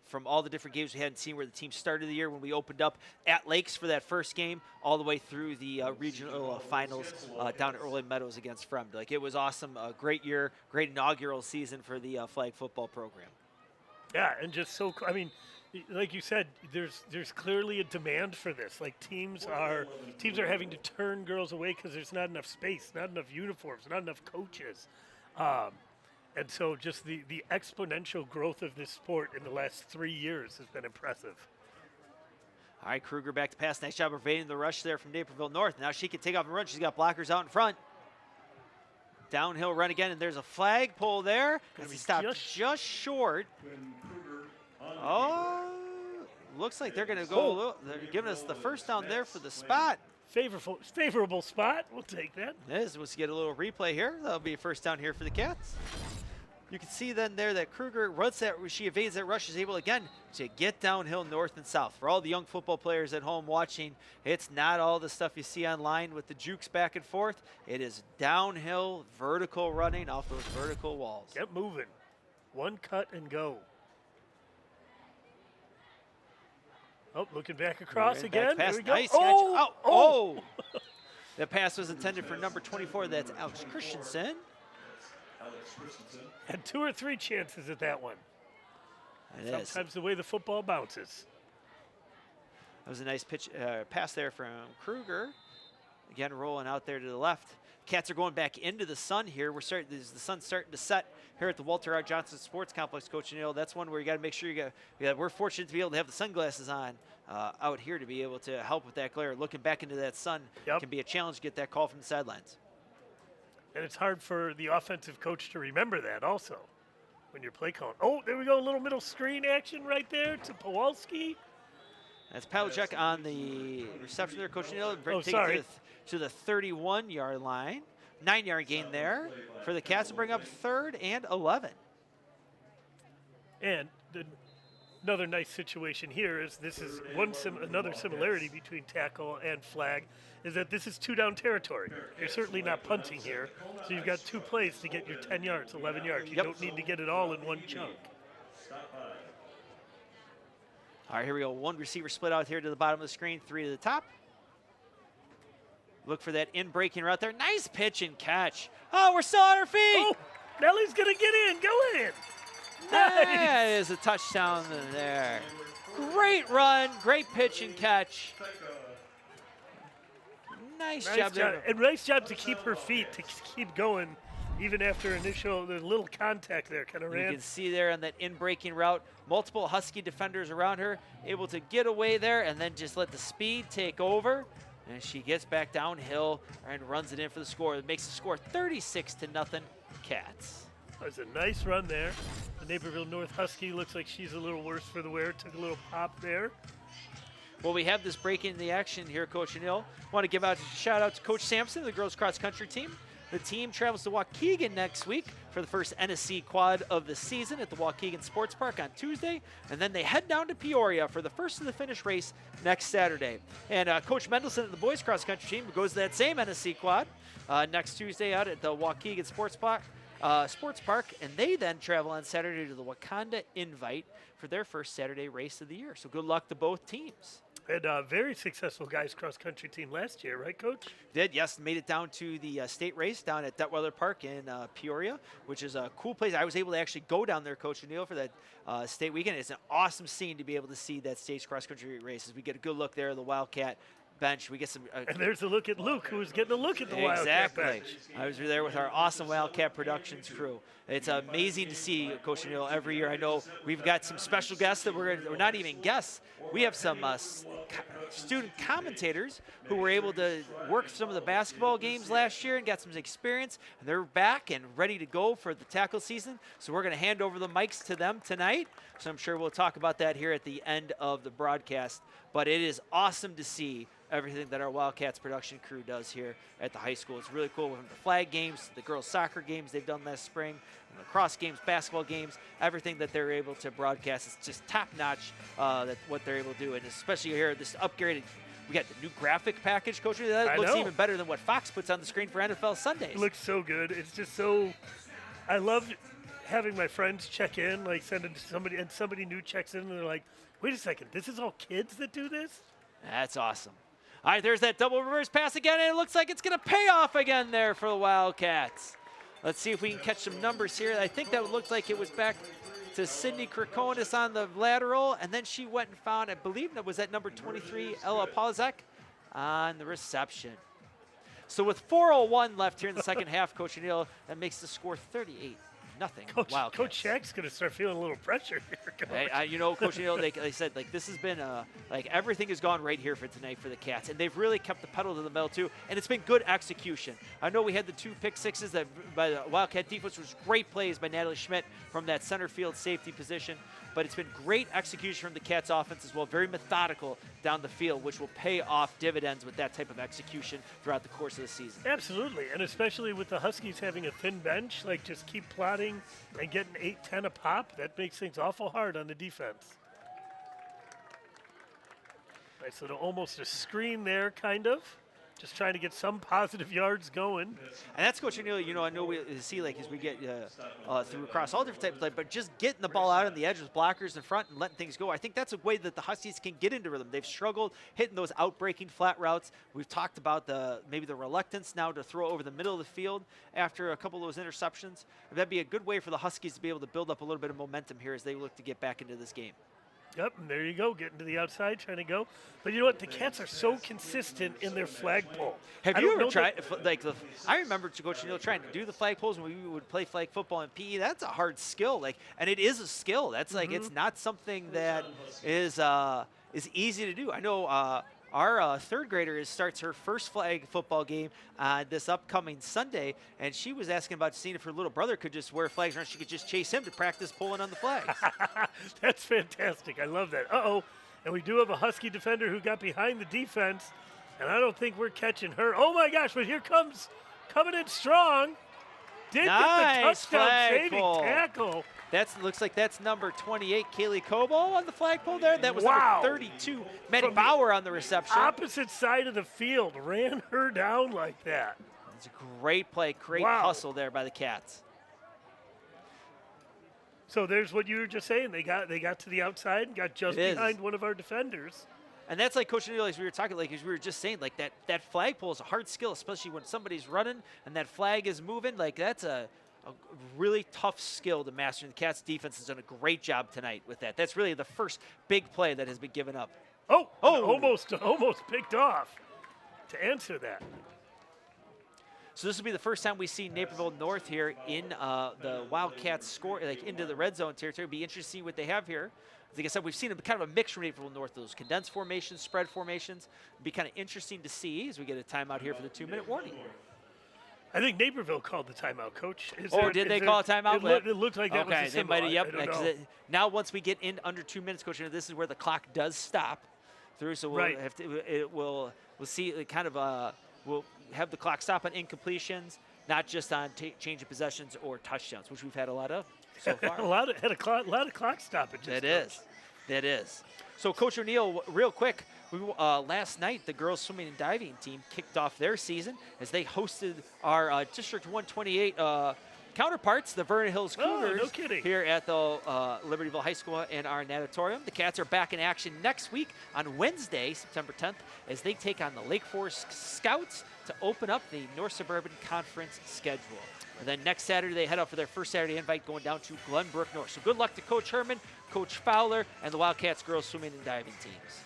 from all the different games we hadn't seen where the team started the year when we opened up at Lakes for that first game all the way through the regional finals down at Early Meadows against Fremd. It was awesome. A great year, great inaugural season for the flag football program. Yeah, and just like you said, there's clearly a demand for this. Teams are having to turn girls away because there's not enough space, not enough uniforms, not enough coaches, and so just the exponential growth of this sport in the last 3 years has been impressive. All right, Kruger back to pass. Nice job evading the rush there from Naperville North. Now she can take off and run. She's got blockers out in front. Downhill run again, and there's a flagpole there as he stopped just short. Oh, looks like they're going to go. They're giving us the first down there for the spot. Favorable spot. We'll take that. Let's get a little replay here. That'll be a first down here for the Cats. You can see then there that Kruger runs that. She evades that rush. Is able again to get downhill north and south. For all the young football players at home watching, it's not all the stuff you see online with the jukes back and forth. It is downhill, vertical running off those vertical walls. Get moving. One cut and go. Oh, looking back across again. There we go. Nice catch. Oh! The pass was intended for number 24. That's Alex Christensen. Alex Christensen. Had 2 or 3 chances at that one. It is. Sometimes the way the football bounces. That was a nice pitch, pass there from Kruger. Again, rolling out there to the left. Cats are going back into the sun here. The sun's starting to set here at the Walter R. Johnson Sports Complex, Coach O'Neill. That's one where you got to make sure we're fortunate to be able to have the sunglasses on out here to be able to help with that glare. Looking back into that sun can be a challenge to get that call from the sidelines. And it's hard for the offensive coach to remember that also when you're play calling. Oh, there we go, a little middle screen action right there to Pawalski. That's Pavlicek on the reception there, Coach O'Neill. Sorry. To the 31-yard line. 9-yard gain there for the Cats to bring up 3rd and 11. And another nice situation here is this is another similarity between tackle and flag is that this is 2-down territory. You're certainly not punting here, so you've got 2 plays to get your 10 yards, 11 yards. You don't need to get it all in one chunk. All right, here we go. 1 receiver split out here to the bottom of the screen, 3 to the top. Look for that in-breaking route there. Nice pitch and catch. Oh, we're still on our feet. Oh, Nellie's going to get in. Go in. That Nice. is a touchdown there. Great run, great pitch and catch. Nice job there. And nice job to keep her feet, to keep going, even after the little contact there kind of You ran. can see there on that in-breaking route, multiple Husky defenders around her, able to get away there and then just let the speed take over. And she gets back downhill and runs it in for the score. It makes the score 36-0 Cats. That was a nice run there. The Naperville North Husky looks like she's a little worse for the wear. Took a little pop there. Well, we have this break in the action here, Coach O'Neill. Want to give out a shout out to Coach Sampson, the girls cross country team. The team travels to Waukegan next week for the first NSC quad of the season at the Waukegan Sports Park on Tuesday. And then they head down to Peoria for the first of the finish race next Saturday. And Coach Mendelson of the boys cross country team goes to that same NSC quad next Tuesday out at the Waukegan Sports Park. And they then travel on Saturday to the Wakanda Invite for their first Saturday race of the year. So good luck to both teams. And a very successful guys cross-country team last year, right, Coach? Did, yes, made it down to the state race down at Detweiler Park in Peoria, which is a cool place. I was able to actually go down there, Coach O'Neill, for that state weekend. It's an awesome scene to be able to see that state cross-country race as we get a good look there at the Wildcat bench. We get some. And there's a look at Luke, who's getting a look at the Wildcat bench. I was there with our awesome Wildcat Productions crew. It's amazing to see, Coach O'Neill, every year. I know we've got some special guests that we're not even guests. We have some student commentators who were able to work some of the basketball games last year and got some experience. And they're back and ready to go for the tackle season. So we're going to hand over the mics to them tonight. So I'm sure we'll talk about that here at the end of the broadcast. But it is awesome to see everything that our Wildcats production crew does here at the high school. It's really cool, from the flag games, the girls soccer games they've done last spring, and lacrosse games, basketball games, everything that they're able to broadcast is just top notch, what they're able to do. And especially here, this upgraded, we got the new graphic package, Coach. That looks even better than what Fox puts on the screen for NFL Sundays. It looks so good. It's just so, I love having my friends check in, like sending somebody, and somebody new checks in, and they're like, wait a second, this is all kids that do this? That's awesome. All right, there's that double reverse pass again, and it looks like it's going to pay off again there for the Wildcats. Let's see if we can catch some numbers here. I think that looked like it was back to Sydney Krakonis on the lateral, and then she went and found, I believe that was at number 23, Ella Polizek, on the reception. So with 4:01 left here in the second half, Coach O'Neill, that makes the score 38-0 Wildcats. Coach Shaq's going to start feeling a little pressure here. Hey, you know, Coach O'Neill, they said, like, this has been, like, everything has gone right here for tonight for the Cats. And they've really kept the pedal to the metal, too. And it's been good execution. I know we had the 2 pick sixes that by the Wildcat defense, was great plays by Natalie Schmidt from that center field safety position. But it's been great execution from the Cats offense as well. Very methodical down the field, which will pay off dividends with that type of execution throughout the course of the season. Absolutely. And especially with the Huskies having a thin bench, like just keep plotting and getting 8-10 a pop, that makes things awful hard on the defense. Right, so almost a screen there, kind of. just trying to get some positive yards going. And that's Coach O'Neill, I know we see as we get through across all different types of play, but just getting the ball out on the edge with blockers in front and letting things go. I think that's a way that the Huskies can get into rhythm. They've struggled hitting those out-breaking flat routes. We've talked about maybe the reluctance now to throw over the middle of the field after a couple of those interceptions. That'd be a good way for the Huskies to be able to build up a little bit of momentum here as they look to get back into this game. Yep, and there you go, getting to the outside, trying to go. But you know what? The Cats are so consistent in their flagpole. Have you ever tried, I remember Coach O'Neill trying to do the flagpoles when we would play flag football in PE. That's a hard skill, and it is a skill. That's it's not something that is easy to do. I know our third grader starts her first flag football game this upcoming Sunday, and she was asking about seeing if her little brother could just wear flags around. She could just chase him to practice pulling on the flags. That's fantastic. I love that. Uh-oh. And we do have a Husky defender who got behind the defense, and I don't think we're catching her. Oh, my gosh, but here comes, coming in strong. Did get the touchdown-saving tackle. Looks like that's number 28, Kaylee Cobo on the flagpole there. That was wow. number 32, Maddie Bauer on the reception. Opposite side of the field, ran her down like that. It's a great play, great hustle there by the Cats. So there's what you were just saying. They got to the outside and got just behind one of our defenders. And that's like Coach O'Neill, as we were talking, as we were just saying, that flagpole is a hard skill, especially when somebody's running and that flag is moving. That's a really tough skill to master. And the Cats defense has done a great job tonight with that. That's really the first big play that has been given up. Oh! Almost picked off to answer that. So this will be the first time we see Naperville North here in the Wildcats score, into the red zone territory. It'll be interesting to see what they have here. Like I said, we've seen kind of a mix from Naperville North, those condensed formations, spread formations. It'll be kind of interesting to see as we get a timeout here for the 2-minute warning. I think Naperville called the timeout, Coach. Did they call a timeout? It looked like that was a symbol. They might have, now once we get in under 2 minutes, Coach, this is where the clock does stop through. So we'll have to, we'll see we'll have the clock stop on incompletions, not just on change of possessions or touchdowns, which we've had a lot of so far. a lot of clock stoppages. That is. So Coach O'Neill, real quick, last night the girls swimming and diving team kicked off their season as they hosted our District 128 counterparts, the Vernon Hills Cougars, here at the Libertyville High School in our natatorium. The Cats are back in action next week on Wednesday, September 10th, as they take on the Lake Forest Scouts to open up the North Suburban Conference schedule. And then next Saturday, they head out for their first Saturday invite going down to Glenbrook North. So good luck to Coach Herman, Coach Fowler, and the Wildcats girls swimming and diving teams.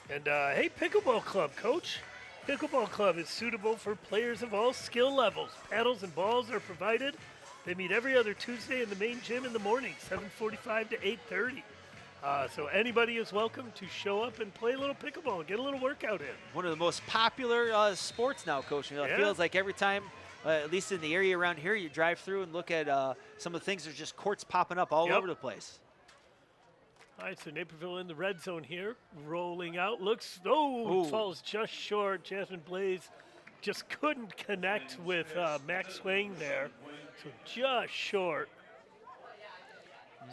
And hey, Pickleball Club, Coach. Pickleball Club is suitable for players of all skill levels. Paddles and balls are provided. They meet every other Tuesday in the main gym in the morning, 7:45 to 8:30. So anybody is welcome to show up and play a little pickleball and get a little workout in. One of the most popular sports now, Coach. It feels like every time, at least in the area around here, you drive through and look at some of the things. There's just courts popping up all over the place. All right, so Naperville in the red zone here, rolling out. Falls just short. Jasmine Blaze just couldn't connect with Max Swang there, so just short.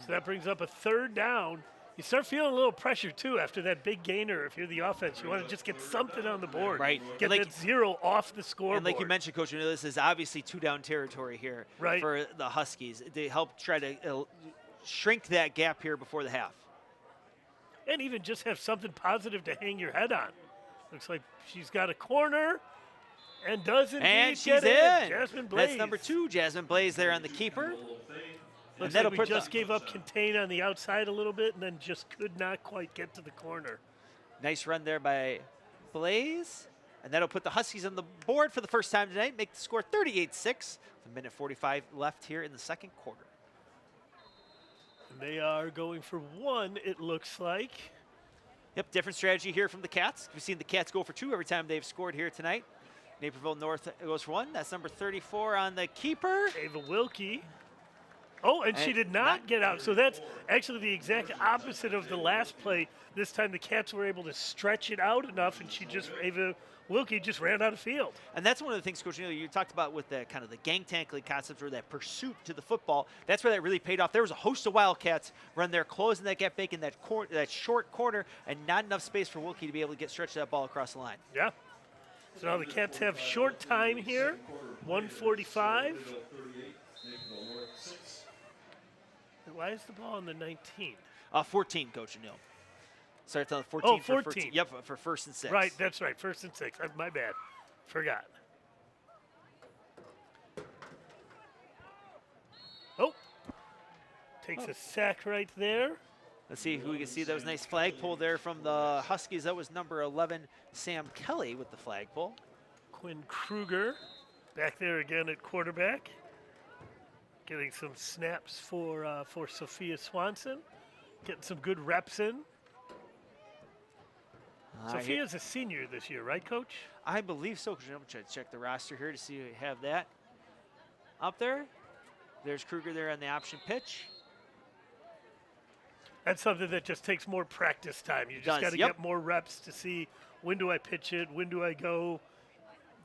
So that brings up a third down. You start feeling a little pressure, too, after that big gainer. If you're the offense, you want to just get something on the board. Right. Get that zero off the scoreboard. And like you mentioned, Coach, this is obviously two-down territory here for the Huskies. They help try to shrink that gap here before the half. And even just have something positive to hang your head on. Looks like she's got a corner and does indeed get in. Jasmine Blaze. That's number 2, Jasmine Blaze there on the keeper. Looks like we just gave up contain on the outside a little bit and then just could not quite get to the corner. Nice run there by Blaze. And that'll put the Huskies on the board for the first time tonight, make the score 38-6. A minute 45 left here in the second quarter. They are going for 1, it looks like. Yep, different strategy here from the Cats. We've seen the Cats go for 2 every time they've scored here tonight. Naperville North goes for 1. That's number 34 on the keeper. Ava Wilkie. Oh, and she did not get out. So that's actually the exact opposite of the last play. This time the Cats were able to stretch it out enough, and Ava Wilkie just ran out of field. And that's one of the things, Coach O'Neill, you talked about with the kind of the gang tackling concept or that pursuit to the football. That's where that really paid off. There was a host of Wildcats run there, closing that gap, making that short corner, and not enough space for Wilkie to be able to stretch that ball across the line. Yeah. So now the Cats have short time here, 1:45. Why is the ball on the 19? 14, Coach O'Neill. Starts on the 14. Oh, for 14. Yep, for first and 6. Right, that's right, 1st and 6. My bad. Forgot. Oh, takes a sack right there. Let's see who we can see. That was a nice flagpole there from the Huskies. That was number 11, Sam Kelly, with the flagpole. Quinn Kruger back there again at quarterback. Getting some snaps for Sophia Swanson. Getting some good reps in. Sophia's a senior this year, right, Coach? I believe so. I'm trying to check the roster here to see if we have that up there. There's Kruger there on the option pitch. That's something that just takes more practice time. You just got to get more reps to see when do I pitch it, when do I go.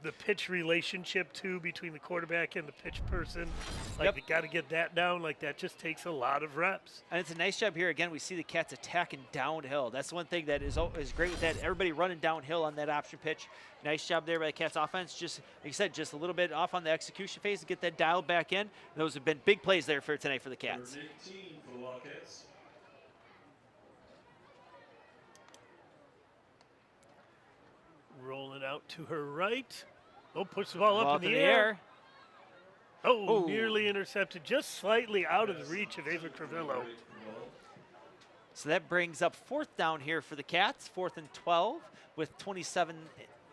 The pitch relationship, too, between the quarterback and the pitch person. Like, you got to get that down. Like, that just takes a lot of reps. And it's a nice job here. Again, we see the Cats attacking downhill. That's one thing that is great with that. Everybody running downhill on that option pitch. Nice job there by the Cats offense. Just, like you said, just a little bit off on the execution phase to get that dialed back in. Those have been big plays there for tonight for the Cats. Number 18 for the Wildcats. Rolling out to her right. Oh, puts the ball up in the air. Oh, nearly intercepted. Just slightly out of the reach of Ava Crivillo. So that brings up 4th down here for the Cats. 4th and 12 with 27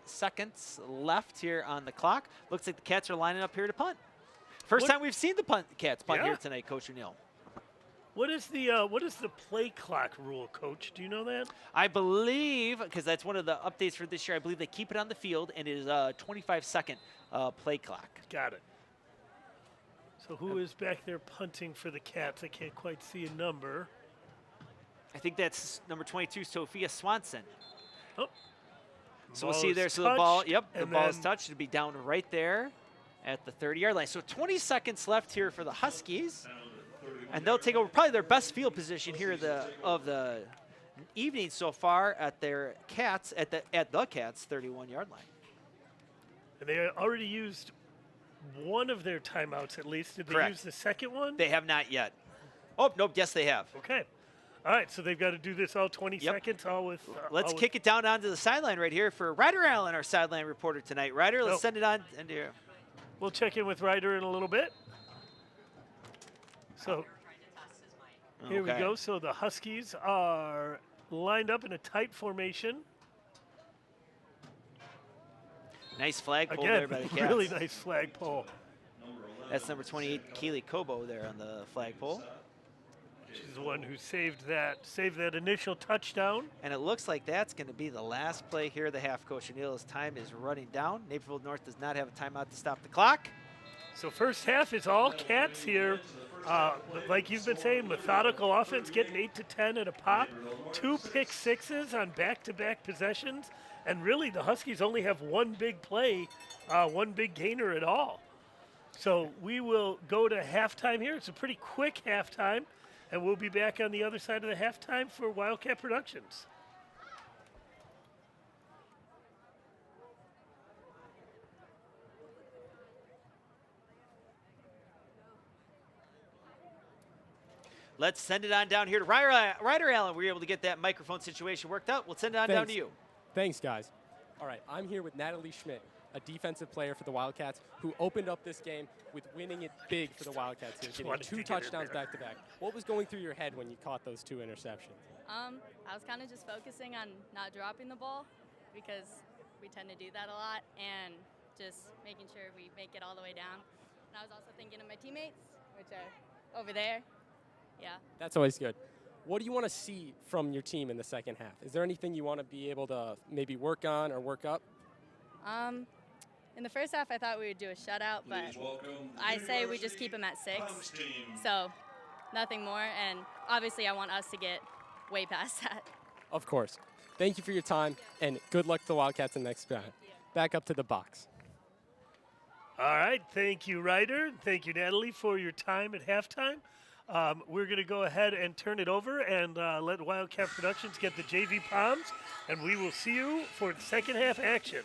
seconds left here on the clock. Looks like the Cats are lining up here to punt. First time we've seen the Cats punt here tonight, Coach O'Neill. What is the play clock rule, Coach? Do you know that? I believe, because that's one of the updates for this year, I believe they keep it on the field, and it is a 25-second play clock. Got it. So who is back there punting for the Cats? I can't quite see a number. I think that's number 22, Sophia Swanson. Oh. So we'll see there. So the ball, the ball is touched. It'll be down right there at the 30-yard line. So 20 seconds left here for the Huskies. And they'll take over probably their best field position here of the evening so far at their Cats at the Cats 31-yard line. And they already used one of their timeouts at least. Did they use the second one? They have not yet. Oh, nope. Yes, they have. Okay. All right. So they've got to do this all 20 seconds. All with. Let's kick it down onto the sideline right here for Ryder Allen, our sideline reporter tonight. Ryder, let's send it on into here. We'll check in with Ryder in a little bit. So here we go. So the Huskies are lined up in a tight formation. Nice flagpole there by the Cats. Really nice flagpole. That's number 28, Keely Kobo there on the flagpole. She's the one who saved that initial touchdown. And it looks like that's going to be the last play here of the half. Coach O'Neill's time is running down. Naperville North does not have a timeout to stop the clock. So first half is all Cats here. Like you've been saying, methodical offense, getting 8 to 10 at a pop. 2 pick sixes on back-to-back possessions. And really, the Huskies only have one big play, one big gainer at all. So we will go to halftime here. It's a pretty quick halftime. And we'll be back on the other side of the halftime for Wildcat Productions. Let's send it on down here to Ryder Allen. We were able to get that microphone situation worked out. We'll send it on down to you. Thanks, guys. All right, I'm here with Natalie Schmidt, a defensive player for the Wildcats who opened up this game with winning it big for the Wildcats here, getting 2 touchdowns back-to-back. What was going through your head when you caught those 2 interceptions? I was kind of just focusing on not dropping the ball because we tend to do that a lot, and just making sure we make it all the way down. And I was also thinking of my teammates, which are over there. Yeah. That's always good. What do you want to see from your team in the second half? Is there anything you want to be able to maybe work on or work up? In the first half, I thought we would do a shutout, but I say we just keep them at 6. So nothing more. And obviously, I want us to get way past that. Of course. Thank you for your time, and good luck to the Wildcats in the next round. Back up to the box. All right. Thank you, Ryder. Thank you, Natalie, for your time at halftime. We're going to go ahead and turn it over and let Wildcat Productions get the JV Palms, and we will see you for the second half action.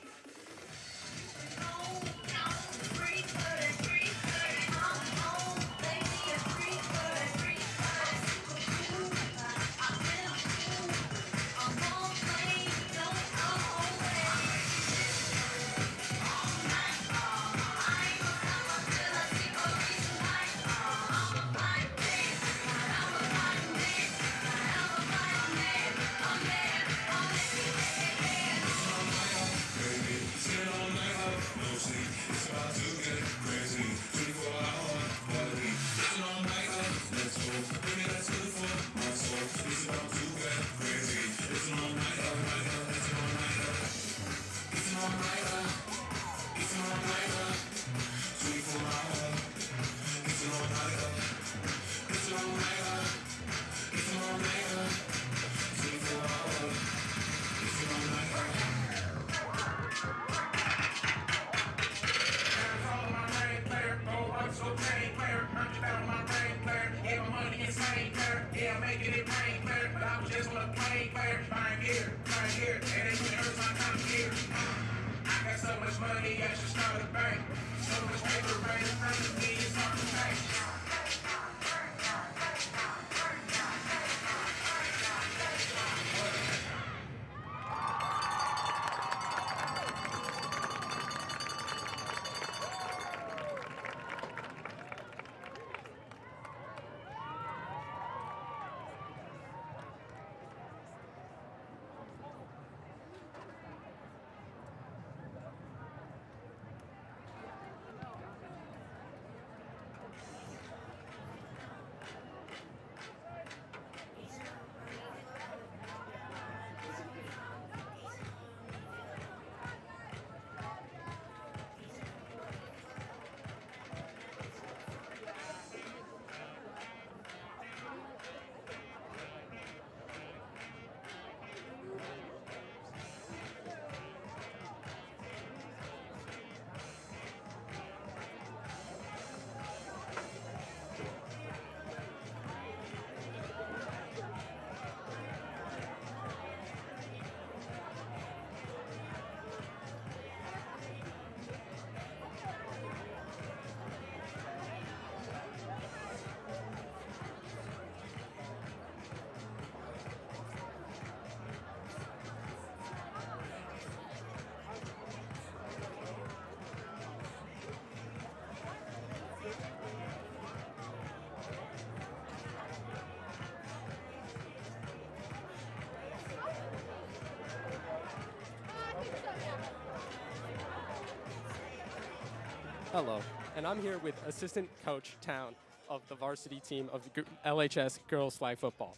Hello, and I'm here with assistant coach Town of the varsity team of the LHS girls flag football.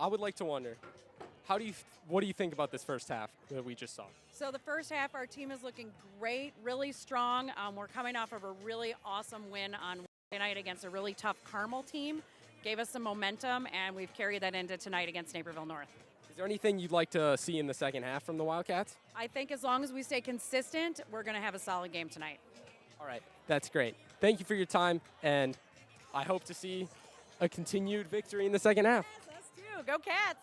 I would like to wonder, what do you think about this first half that we just saw? So the first half, our team is looking great, really strong. We're coming off of a really awesome win on Wednesday night against a really tough Carmel team. Gave us some momentum, and we've carried that into tonight against Naperville North. Is there anything you'd like to see in the second half from the Wildcats? I think as long as we stay consistent, we're going to have a solid game tonight. All right, that's great. Thank you for your time, and I hope to see a continued victory in the second half. Yes, us too. Go Cats!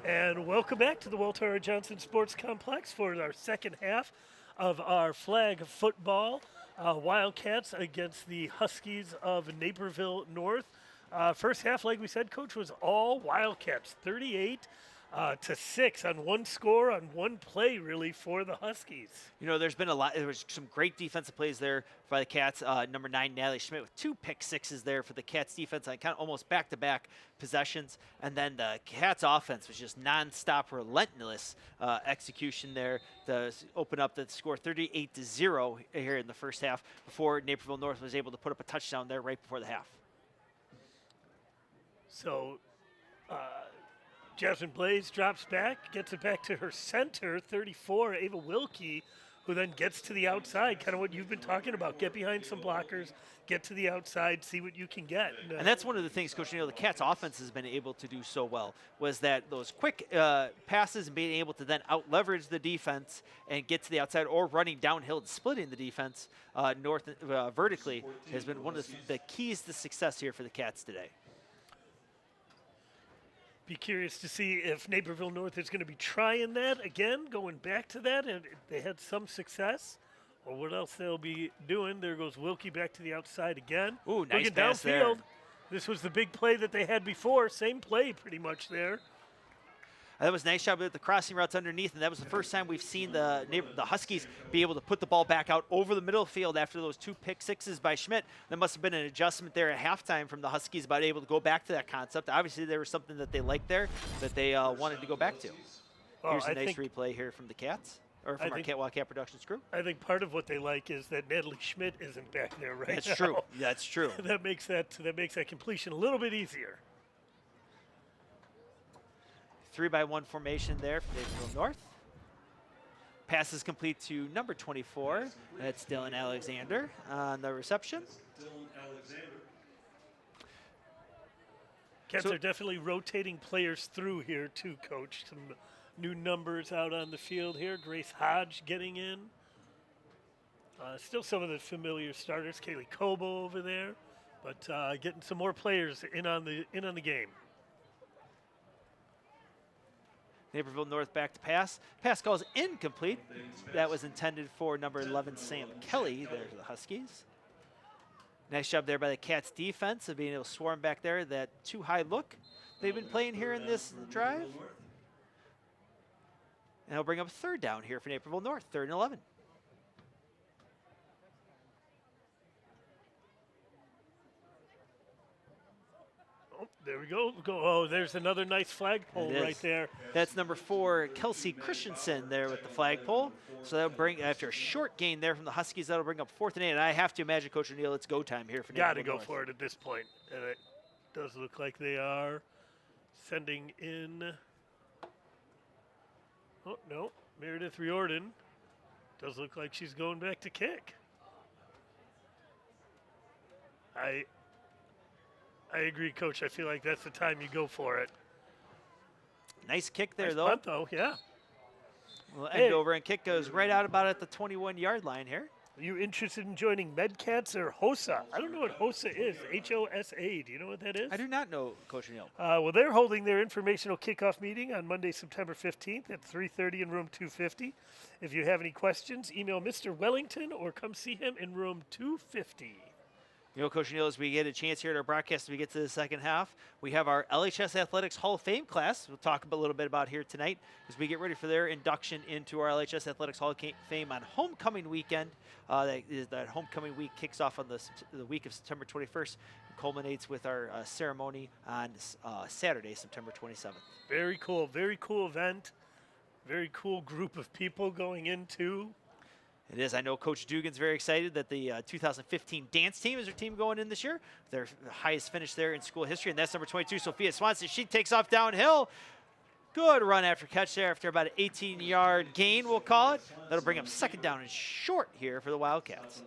And welcome back to the Walter R. Johnson Sports Complex for our second half of our flag football. Wildcats against the Huskies of Naperville North. First half, like we said, Coach, was all Wildcats, 38-6 on one score, on one play, really, for the Huskies. You know, there was some great defensive plays there by the Cats. Number 9, Natalie Schmidt, with 2 pick sixes there for the Cats defense on kind of almost back-to-back possessions. And then the Cats offense was just nonstop, relentless execution there to open up the score 38-0 here in the first half before Naperville North was able to put up a touchdown there right before the half. So Jasmine Blaze drops back, gets it back to her center, 34, Ava Wilkie, who then gets to the outside, kind of what you've been talking about. Get behind some blockers, get to the outside, see what you can get. And that's one of the things, Coach, the Cats' offense has been able to do so well, was that those quick passes and being able to then out-leverage the defense and get to the outside, or running downhill and splitting the defense vertically has been one of the keys to success here for the Cats today. Be curious to see if Naperville North is going to be trying that again, going back to that, and they had some success. Well, what else they'll be doing? There goes Wilkie back to the outside again. Ooh, nice Looking pass there. downfield. This was the big play that they had before. Same play pretty much there. That was a nice job with the crossing routes underneath, and that was the first time we've seen the Huskies be able to put the ball back out over the middle field after those 2 pick sixes by Schmidt. There must have been an adjustment there at halftime from the Huskies about able to go back to that concept. Obviously, there was something that they liked there that they wanted to go back to. Well, Here's a I nice think- replay here from the Cats, or from our Wildcat Productions crew. I think part of what they like is that Natalie Schmidt isn't back there right now. That's true. That's true. that makes that completion a little bit easier. 3-by-1 formation there from Naperville North. Pass is complete to number 24. That's Dylan Alexander on the reception. Dylan Alexander. Cats So- are definitely rotating players through here too, Coach. Some new numbers out on the field here. Grace Hodge getting in. Still some of the familiar starters. Kaylee Cobo over there, but getting some more players in on the game. Naperville North back to pass. Pass calls incomplete. That was intended for number 11, Sam Kelly. There's the Huskies. Nice job there by the Cats defense of being able to swarm back there. That too high look they've been playing here in this drive. And they'll bring up 3rd down here for Naperville North, 3rd and 11. Oh, there we go. Oh, there's another nice flagpole It right is. there. That's number 4, Kelsey Christensen there with the flagpole. So that'll bring, after a short gain there from the Huskies, that'll bring up 4th and 8. And I have to imagine, Coach O'Neill, it's go time here for Got to Naperville go North. for it at this point. And it does look like they are sending in. Oh, no. Meredith Riordan. Does look like she's going back to kick. I agree, Coach. I feel like that's the time you go for it. Nice kick there, Nice though. punt, though, yeah. Well, Hey. end over and kick goes right out about at the 21-yard line here. Are you interested in joining MedCats or HOSA? I don't know what HOSA is. HOSA. Do you know what that is? I do not know, Coach O'Neill. Well, they're holding their informational kickoff meeting on Monday, September 15th at 3:30 in room 250. If you have any questions, email Mr. Wellington or come see him in room 250. You know, Coach O'Neill, as we get a chance here at our broadcast, as we get to the second half, we have our LHS Athletics Hall of Fame class. We'll talk a little bit about here tonight as we get ready for their induction into our LHS Athletics Hall of Fame on homecoming weekend. That homecoming week kicks off on the week of September 21st and culminates with our ceremony on Saturday, September 27th. Very cool event. Very cool group of people going into. It is. I know Coach Dugan's very excited that the 2015 dance team is their team going in this year. Their highest finish there in school history, and that's number 22, Sophia Swanson. She takes off downhill. Good run after catch there after about an 18-yard gain, we'll call it. That'll bring up 2nd down and short here for the Wildcats.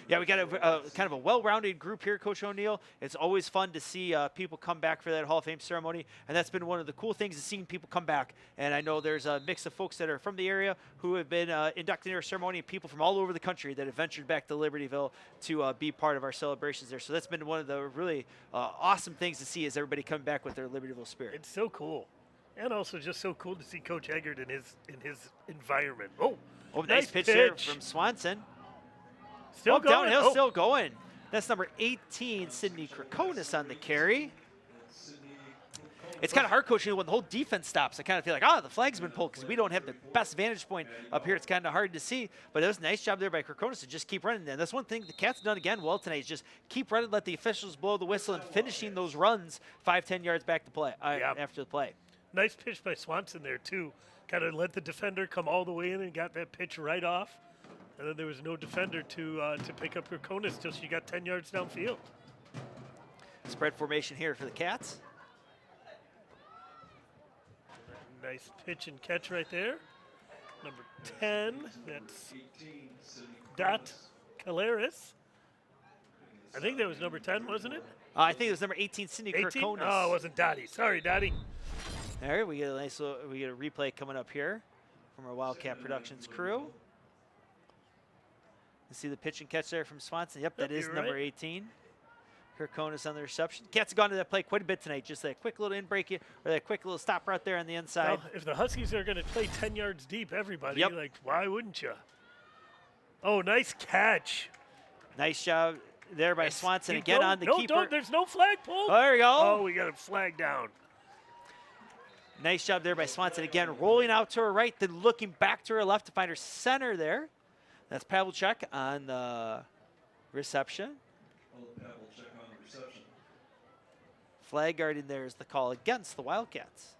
Yeah, we got a kind of a well-rounded group here, Coach O'Neill. It's always fun to see people come back for that Hall of Fame ceremony, and that's been one of the cool things is seeing people come back. And I know there's a mix of folks that are from the area who have been inducted in our ceremony, and people from all over the country that have ventured back to Libertyville to be part of our celebrations there. So that's been one of the really awesome things to see is everybody coming back with their Libertyville spirit. It's so cool. And also just so cool to see Coach Eggert in his environment. Oh, Nice pitch there from Swanson. Still going. Downhill, Oh. still going. That's number 18, Sydney Krakonis on the carry. It's kind of hard, Coach, when the whole defense stops. I kind of feel like, the flag's been pulled because we don't have the best vantage point up here. It's kind of hard to see. But it was a nice job there by Krakonis to just keep running. And that's one thing the Cats have done again well tonight is just keep running, let the officials blow the whistle, and finishing those runs 5-10 yards back to play after the play. Nice pitch by Swanson there, too. Kind of let the defender come all the way in and got that pitch right off. And then there was no defender to pick up Krakonis till she got 10 yards downfield. Spread formation here for the Cats. Nice pitch and catch right there. Number 10, that's Dot Caleris. I think that was number 10, wasn't it? I think it was number 18, Cindy 18? Krakonis. Oh, it wasn't Dottie. Sorry, Dottie. There, we get a nice little, we get a replay coming up here from our Wildcat Productions crew. You see the pitch and catch there from Swanson. Yep, that Yep, is you're number right. 18. Krakonis on the reception. Cats have gone to that play quite a bit tonight. Just that quick little in break or that quick little stop right there on the inside. Well, if the Huskies are going to play 10 yards deep, everybody, Yep. like, why wouldn't you? Oh, nice catch. Nice job there by Swanson Keep again going. on the no, keeper. Don't, there's no flagpole. Oh, there we go. Oh, we got a flag down. Nice job there by Swanson again, rolling out to her right, then looking back to her left to find her center there. That's Pavlicek on the reception. Flag guarding there is the call against the Wildcats.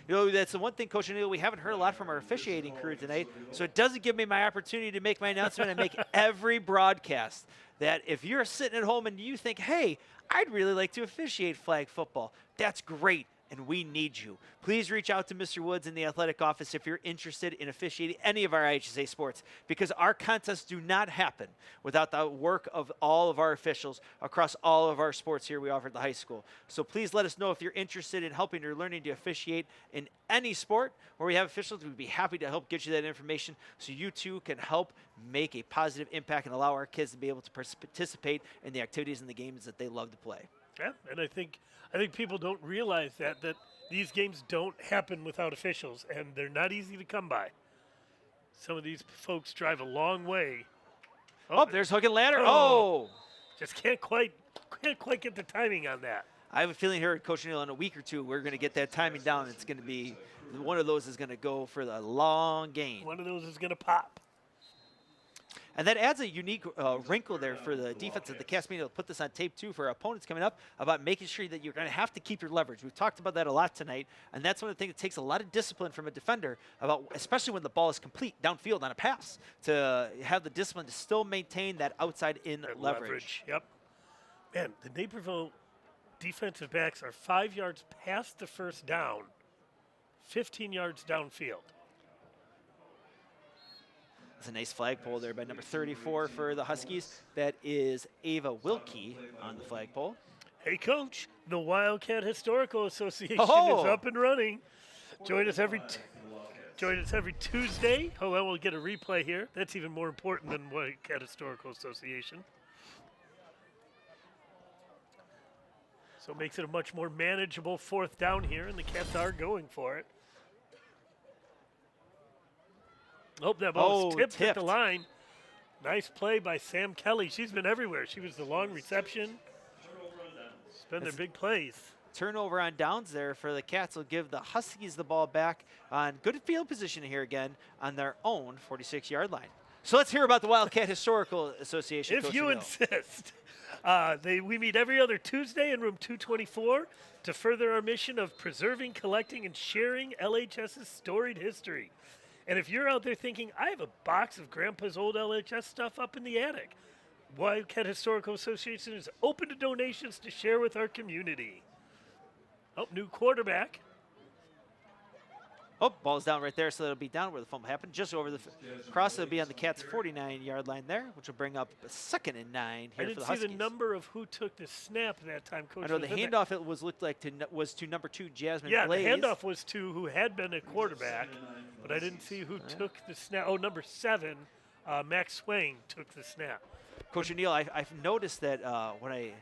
You know, that's the one thing, Coach O'Neill, we haven't heard a lot from our officiating crew tonight, so it doesn't give me my opportunity to make my announcement and make every broadcast that if you're sitting at home and you think, hey, I'd really like to officiate flag football, that's great. And we need you. Please reach out to Mr. Woods in the athletic office if you're interested in officiating any of our IHSA sports, because our contests do not happen without the work of all of our officials across all of our sports here we offer at the high school. So please let us know if you're interested in helping or learning to officiate in any sport where we have officials. We'd be happy to help get you that information so you too can help make a positive impact and allow our kids to be able to participate in the activities and the games that they love to play. Yeah, and I think people don't realize that these games don't happen without officials, and they're not easy to come by. Some of these folks drive a long way. Oh, there's hook and ladder. Just can't quite get the timing on that. I have a feeling here at Coach O'Neill in a week or two, we're going to get that timing down. It's going to be one of those is going to go for the long game. One of those is going to pop. And that adds a unique wrinkle there for the defense of the Cats being able to put this on tape too for our opponents coming up about making sure that you're going to have to keep your leverage. We've talked about that a lot tonight, and that's one of the things that takes a lot of discipline from a defender, about especially when the ball is complete downfield on a pass, to have the discipline to still maintain that outside in leverage. Yep. Man, the Naperville defensive backs are 5 yards past the first down, 15 yards downfield. It's a nice flagpole there by number 34 for the Huskies. That is Ava Wilkie on the flagpole. Hey, Coach, the Wildcat Historical Association is up and running. Join us every Tuesday. Oh, well, we'll get a replay here. That's even more important than Wildcat Historical Association. So it makes it a much more manageable fourth down here, and the Cats are going for it. Oh, that ball was tipped at the line. Nice play by Sam Kelly. She's been everywhere. She was the long reception. It's been their big plays. Turnover on downs there for the Cats will give the Huskies the ball back on good field position here again on their own 46-yard line. So let's hear about the Wildcat Historical Association. If you insist. We meet every other Tuesday in room 224 to further our mission of preserving, collecting, and sharing LHS's storied history. And if you're out there thinking, I have a box of Grandpa's old LHS stuff up in the attic, Wildcat Historical Association is open to donations to share with our community. Oh, new quarterback. Oh, ball's down right there, so it'll be down where the fumble happened. Just over the cross, it'll be on the Cats' 49-yard line there, which will bring up a 2nd and 9 here for the Huskies. I didn't see the number of who took the snap that time, Coach. I know the handoff was to number 2, Jasmine Blaze. Yeah, the handoff was to who had been a quarterback, but I didn't see who took the snap. Oh, number 7, Max Swain took the snap. Coach O'Neill, I've noticed that when I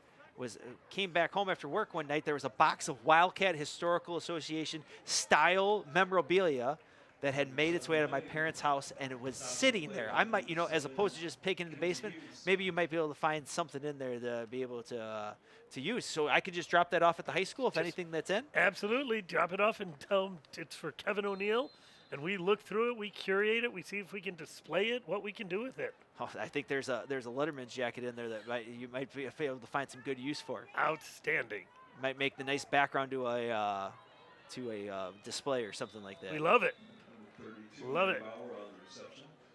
came back home after work one night, there was a box of Wildcat Historical Association style memorabilia that had made its way out of my parents' house, and it was sitting there. I might, as opposed to just picking in the basement, maybe you might be able to find something in there to be able to use. So I could just drop that off at the high school if anything that's in? Absolutely. Drop it off and tell them it's for Kevin O'Neill. And we look through it, we curate it, we see if we can display it, what we can do with it. Oh, I think there's a Letterman's jacket in there that you might be able to find some good use for. Outstanding. Might make the nice background to a display or something like that. We love it. Love it.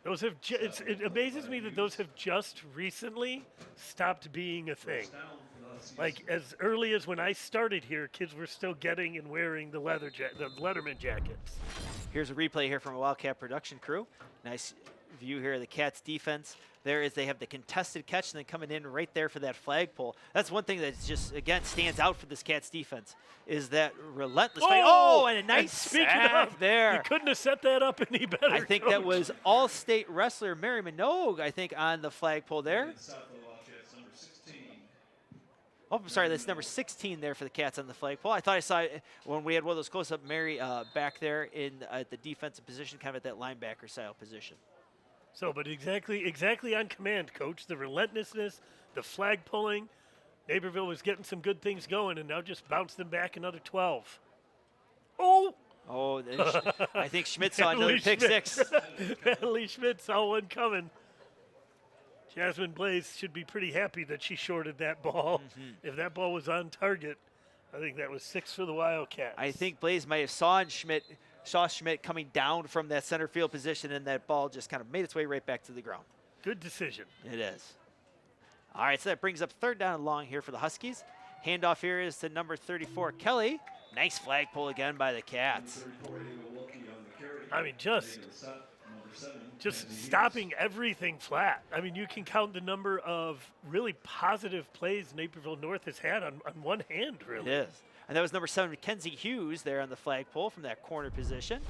Those have it amazes me that those have just recently stopped being a thing. Like as early as when I started here, kids were still getting and wearing the Letterman jackets. Here's a replay here from a Wildcat production crew. Nice view here of the Cats defense. There is they have the contested catch and then coming in right there for that flagpole. That's one thing that just, again, stands out for this Cats defense is that relentless fight. Oh, and a nice sack there. You couldn't have set that up any better, I think Coach. That was all-state wrestler Mary Minogue, I think, on the flagpole there. Oh, I'm sorry, that's number 16 there for the Cats on the flagpole. I thought I saw it when we had one of those close-up Mary back there in the defensive position, kind of at that linebacker style position. So, but exactly on command, Coach. The relentlessness, the flag pulling. Naperville was getting some good things going, and now just bounced them back another 12. Oh! Oh, I think Schmidt saw another pick Schmidt. six. Natalie Schmidt saw one coming. Jasmine Blaze should be pretty happy that she shorted that ball. If that ball was on target, I think that was 6 for the Wildcats. I think Blaze might have saw Schmidt coming down from that center field position, and that ball just kind of made its way right back to the ground. Good decision. It is. All right, so that brings up 3rd down and long here for the Huskies. Handoff here is to number 34, Kelly. Nice flagpole again by the Cats. I mean, just stopping everything flat. I mean, you can count the number of really positive plays Naperville North has had on one hand, really. It is. And that was number 7, Mackenzie Hughes, there on the flagpole from that corner position.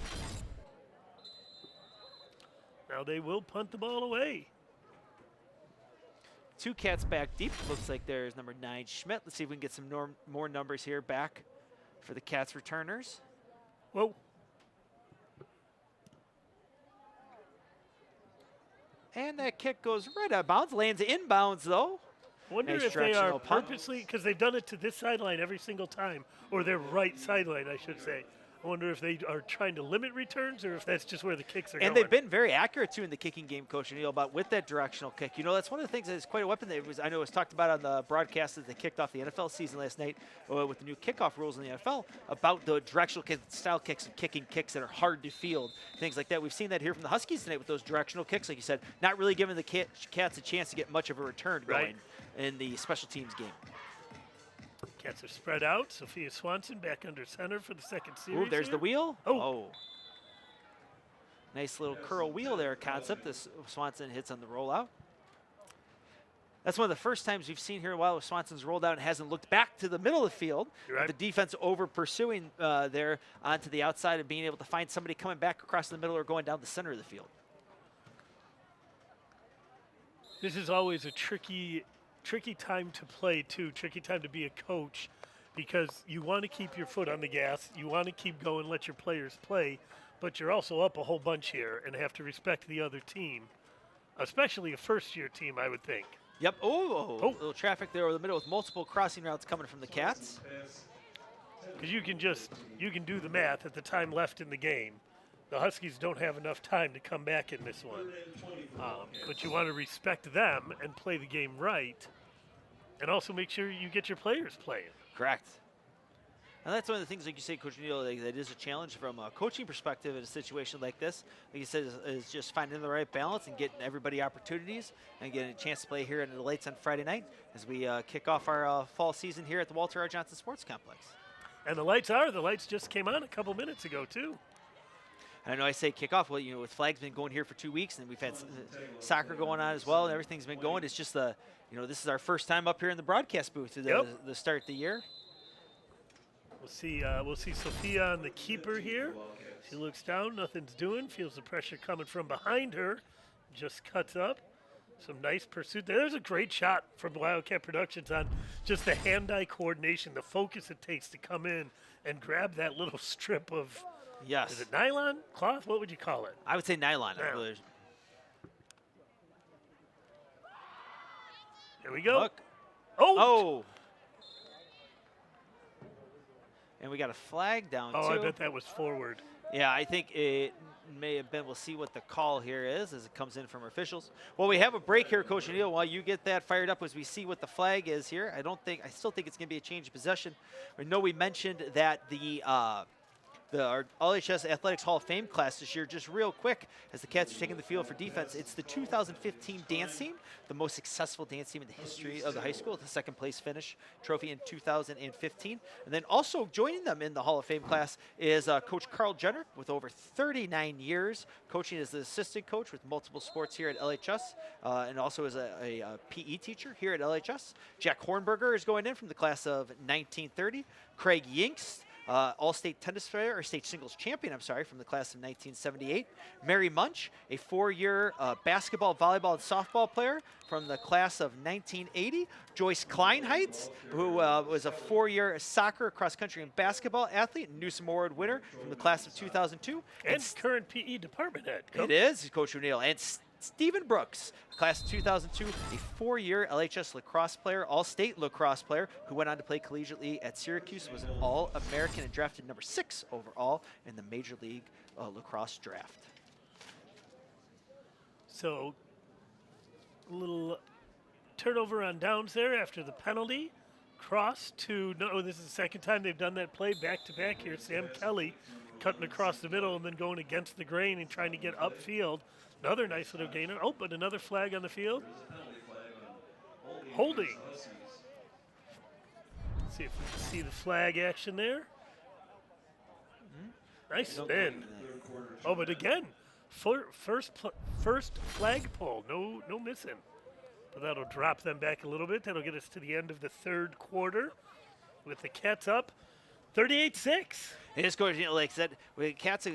Now they will punt the ball away. 2 Cats back deep. Looks like there's number 9, Schmidt. Let's see if we can get some more numbers here back for the Cats returners. Whoa. And that kick goes right out of bounds. Lands inbounds, though. Wonder Nice if they are directional punt. purposely, because they've done it to this sideline every single time, or their right sideline, I should say. I wonder if they are trying to limit returns or if that's just where the kicks are going. And they've been very accurate, too, in the kicking game, Coach O'Neill, about with that directional kick. You know, that's one of the things that is quite a weapon. I know it was talked about on the broadcast as they kicked off the NFL season last night with the new kickoff rules in the NFL about the directional style kicks and kicking kicks that are hard to field, things like that. We've seen that here from the Huskies tonight with those directional kicks, like you said, not really giving the Cats a chance to get much of a return going in the special teams game. Cats are spread out. Sophia Swanson back under center for the second series. Ooh, there's here. the wheel. Oh. Nice little curl wheel there concept. This Swanson hits on the rollout. That's one of the first times we've seen here in a while where Swanson's rolled out and hasn't looked back to the middle of the field. Right. The defense over pursuing there onto the outside and being able to find somebody coming back across the middle or going down the center of the field. This is always a tricky time to play, too, tricky time to be a coach, because you want to keep your foot on the gas, you want to keep going, let your players play, but you're also up a whole bunch here and have to respect the other team, especially a first-year team, I would think. Yep. Oh, little traffic there over the middle with multiple crossing routes coming from the Cats. Because you can do the math at the time left in the game. The Huskies don't have enough time to come back in this one. But you want to respect them and play the game right, and also make sure you get your players playing. Correct. And that's one of the things, like you say, Coach O'Neill, that is a challenge from a coaching perspective in a situation like this. Like you said, is just finding the right balance and getting everybody opportunities and getting a chance to play here under the lights on Friday night as we kick off our fall season here at the Walter R. Johnson Sports Complex. And the lights just came on a couple minutes ago, too. And I know I say kickoff, well, with flags been going here for 2 weeks, and we've had soccer going on as well, and everything's been going. It's just this is our first time up here in the broadcast booth at the start of the year. We'll see Sophia on the keeper here. She looks down, nothing's doing, feels the pressure coming from behind her, just cuts up. Some nice pursuit. There's a great shot from Wildcat Productions on just the hand-eye coordination, the focus it takes to come in and grab that little strip of. Yes. Is it nylon? Cloth? What would you call it? I would say nylon. Yeah. Here we go. Look. Oh! And we got a flag down, too. Oh, I bet that was forward. Yeah, I think it may have been. We'll see what the call here is as it comes in from our officials. Well, we have a break here, Coach O'Neill. While you get that fired up as we see what the flag is here, I still think it's going to be a change of possession. I know we mentioned that our LHS Athletics Hall of Fame class this year, just real quick, as the Cats are taking the field for defense, it's the 2015 dance team, the most successful dance team in the history of the high school, with the second place finish trophy in 2015. And then also joining them in the Hall of Fame class is Coach Carl Jenner, with over 39 years coaching as the assistant coach with multiple sports here at LHS, and also as a PE teacher here at LHS. Jack Hornberger is going in from the class of 1930. Craig Yinks, all-state tennis player, or state singles champion, from the class of 1978. Mary Munch, a 4-year basketball, volleyball, and softball player from the class of 1980. Joyce Kleinheitz, who was a 4-year soccer, cross-country, and basketball athlete, and Newsom Award winner from the class of 2002. And current PE department head. It is, Coach O'Neill. And Stephen Brooks, class of 2002, a 4-year LHS lacrosse player, all-state lacrosse player, who went on to play collegiately at Syracuse, was an All-American and drafted number 6 overall in the Major League Lacrosse draft. So, a little turnover on downs there after the penalty. Cross to, no, this is the second time they've done that play back-to-back here. Sam Kelly cutting across the middle and then going against the grain and trying to get upfield. Another nice little gainer. Oh, but another flag on the field. Holding. Let's see if we can see the flag action there. Nice spin. Oh, but again, first flag pull. No missing. But that'll drop them back a little bit. That'll get us to the end of the third quarter with the Cats up 38-6. It is going, like I said, with Cats,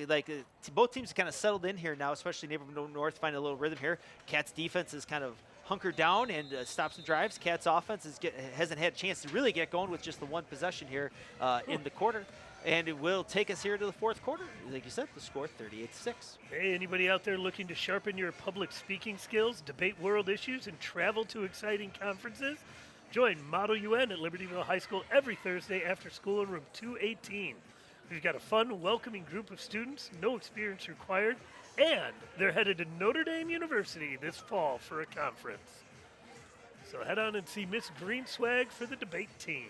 both teams kind of settled in here now, especially Naperville North finding a little rhythm here. Cats defense is kind of hunkered down and stops some drives. Cats offense hasn't had a chance to really get going with just the one possession here in the quarter. And it will take us here to the fourth quarter. Like you said, the score 38-6. Hey, anybody out there looking to sharpen your public speaking skills, debate world issues, and travel to exciting conferences? Join Model UN at Libertyville High School every Thursday after school in room 218. We've got a fun, welcoming group of students, no experience required, and they're headed to Notre Dame University this fall for a conference. So head on and see Miss Green Swag for the debate team.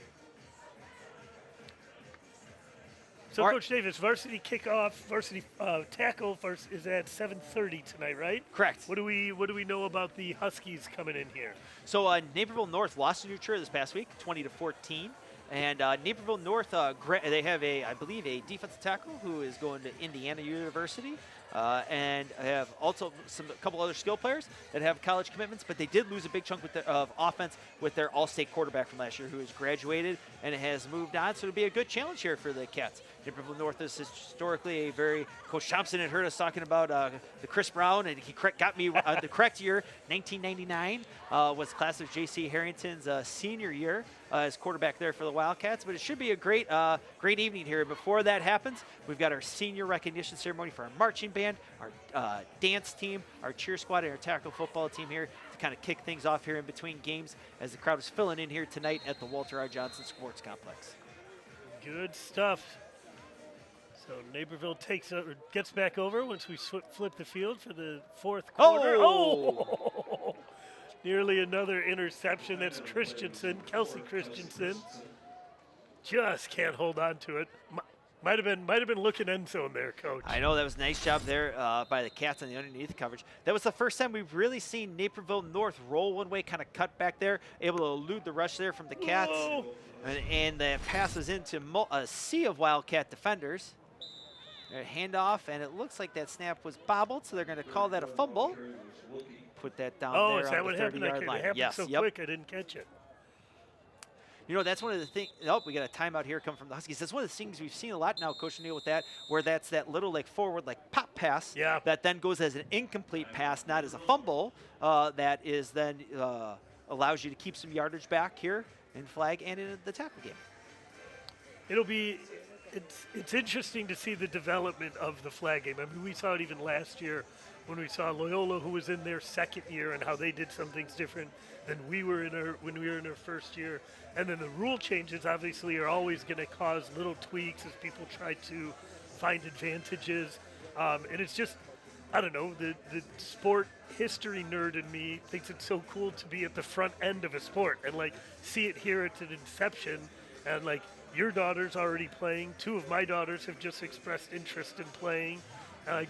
So, Coach Davis, varsity kickoff, varsity tackle is at 7:30 tonight, right? Correct. What do we know about the Huskies coming in here? So Naperville North lost to New Trier this past week, 20-14. And Naperville North, they have I believe, a defensive tackle who is going to Indiana University. And I have also a couple other skill players that have college commitments, but they did lose a big chunk of offense with their all-state quarterback from last year who has graduated and has moved on. So it'll be a good challenge here for the Cats. Naperville North is historically a very, Coach Thompson had heard us talking about the Chris Brown, and he got me the correct year. 1999 was class of J.C. Harrington's senior year as quarterback there for the Wildcats. But it should be a great evening here. Before that happens, we've got our senior recognition ceremony for our marching band, our dance team, our cheer squad, and our tackle football team here to kind of kick things off here in between games as the crowd is filling in here tonight at the Walter R. Johnson Sports Complex. Good stuff. So Naperville gets back over once we flip the field for the fourth quarter. Oh! Nearly another interception. That's Kelsey Christensen. Just can't hold on to it. Might have been looking end zone there, Coach. I know that was a nice job there by the Cats on the underneath coverage. That was the first time we've really seen Naperville North roll one way, kind of cut back there, able to elude the rush there from the Cats. Whoa. And the pass was into a sea of Wildcat defenders. A handoff, and it looks like that snap was bobbled, so they're going to call that a fumble. Put that down there is that on what the happened? 30-yard line. It happened Yes, so yep. quick I didn't catch it. You know, that's one of the things. Oh, we got a timeout here coming from the Huskies. That's one of the things we've seen a lot now, Coach O'Neill, with that, where that's that little forward pop pass that then goes as an incomplete pass, not as a fumble. That is then allows you to keep some yardage back here in flag and in the tackle game. It's interesting to see the development of the flag game. I mean, we saw it even last year when we saw Loyola, who was in their second year, and how they did some things different than when we were in our first year. And then the rule changes obviously are always going to cause little tweaks as people try to find advantages. And it's just, I don't know, the sport history nerd in me thinks it's so cool to be at the front end of a sport and see it here at an inception, and your daughter's already playing. 2 of my daughters have just expressed interest in playing.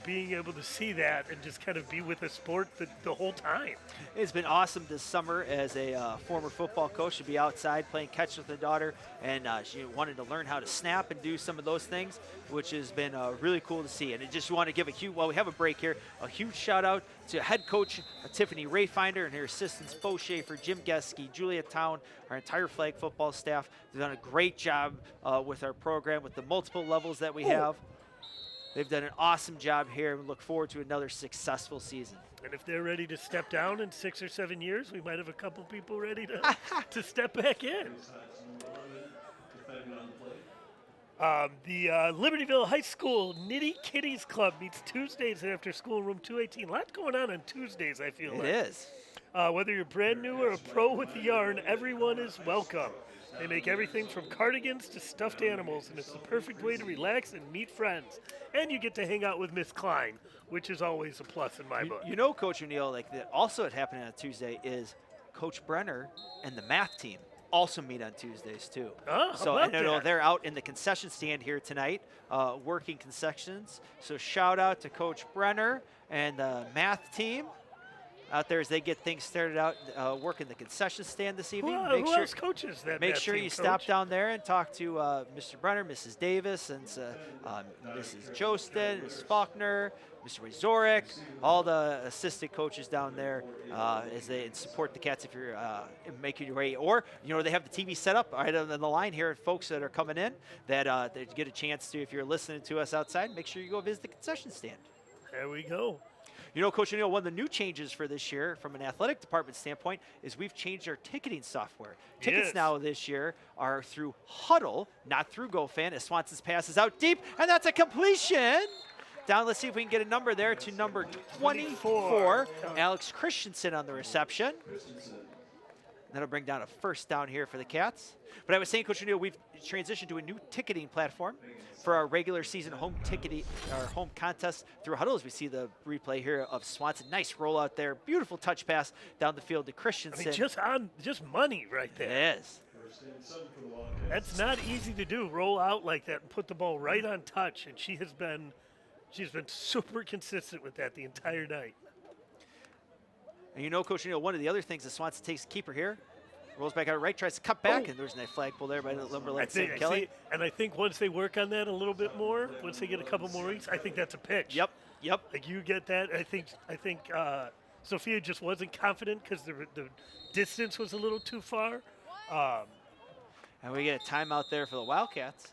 Being able to see that and just kind of be with the sport the whole time. It's been awesome this summer as a former football coach to be outside playing catch with the daughter, and she wanted to learn how to snap and do some of those things, which has been really cool to see. And I just want to give while we have a break here, a huge shout out to head coach Tiffany Rayfinder and her assistants Bo Schaefer, Jim Geske, Julia Town, our entire flag football staff. They've done a great job with our program, with the multiple levels that we have. They've done an awesome job here, and we look forward to another successful season. And if they're ready to step down in 6 or 7 years, we might have a couple people ready to step back in. The Libertyville High School Nitty Kitties Club meets Tuesdays after school, room 218. A lot going on Tuesdays, I feel like. It is. Whether you're brand new or a pro with the yarn, everyone is welcome. They make everything from cardigans to stuffed animals, and it's the perfect way to relax and meet friends. And you get to hang out with Miss Klein, which is always a plus in my book. You know, Coach O'Neill, like also it happening on Tuesday is Coach Brenner and the math team also meet on Tuesdays too. Oh, so how about I know that? they're out in the concession stand here tonight, working concessions. So shout out to Coach Brenner and the math team out there as they get things started out working the concession stand this evening. Who else coaches that Make math sure team, you Coach? stop down there and talk to Mr. Brenner, Mrs. Davis, and Mrs. Jostin, Mrs. Faulkner, Mr. Razorek, all the assistant coaches down there as they support the Cats if you're making your way. Or, you know, they have the TV set up right on the line here, folks that are coming in that they get a chance to, if you're listening to us outside, make sure you go visit the concession stand. There we go. You know, Coach O'Neill, one of the new changes for this year from an athletic department standpoint is we've changed our ticketing software. Tickets Yes. now this year are through Huddle, not through GoFan, as Swanson's passes out deep, and that's a completion. Down, let's see if we can get a number there to number 24, Alex Christensen on the reception. That'll bring down a first down here for the Cats. But I was saying, Coach O'Neill, we've transitioned to a new ticketing platform for our regular season home ticketing, our home contest through Huddle. As we see the replay here of Swanson, nice rollout there, beautiful touch pass down the field to Christensen. I mean, just money right there. It is. That's not easy to do. Roll out like that and put the ball right on touch, and she's been super consistent with that the entire night. And you know, Coach O'Neill, one of the other things that Swanson takes keeper here, rolls back out right, tries to cut back, and there's a nice flagpole there by Lumberland St. Kelly. And I think once they work on that a little bit more, once they get a couple more weeks, I think that's a pitch. Yep. Like you get that. I think Sophia just wasn't confident because the distance was a little too far. And we get a timeout there for the Wildcats.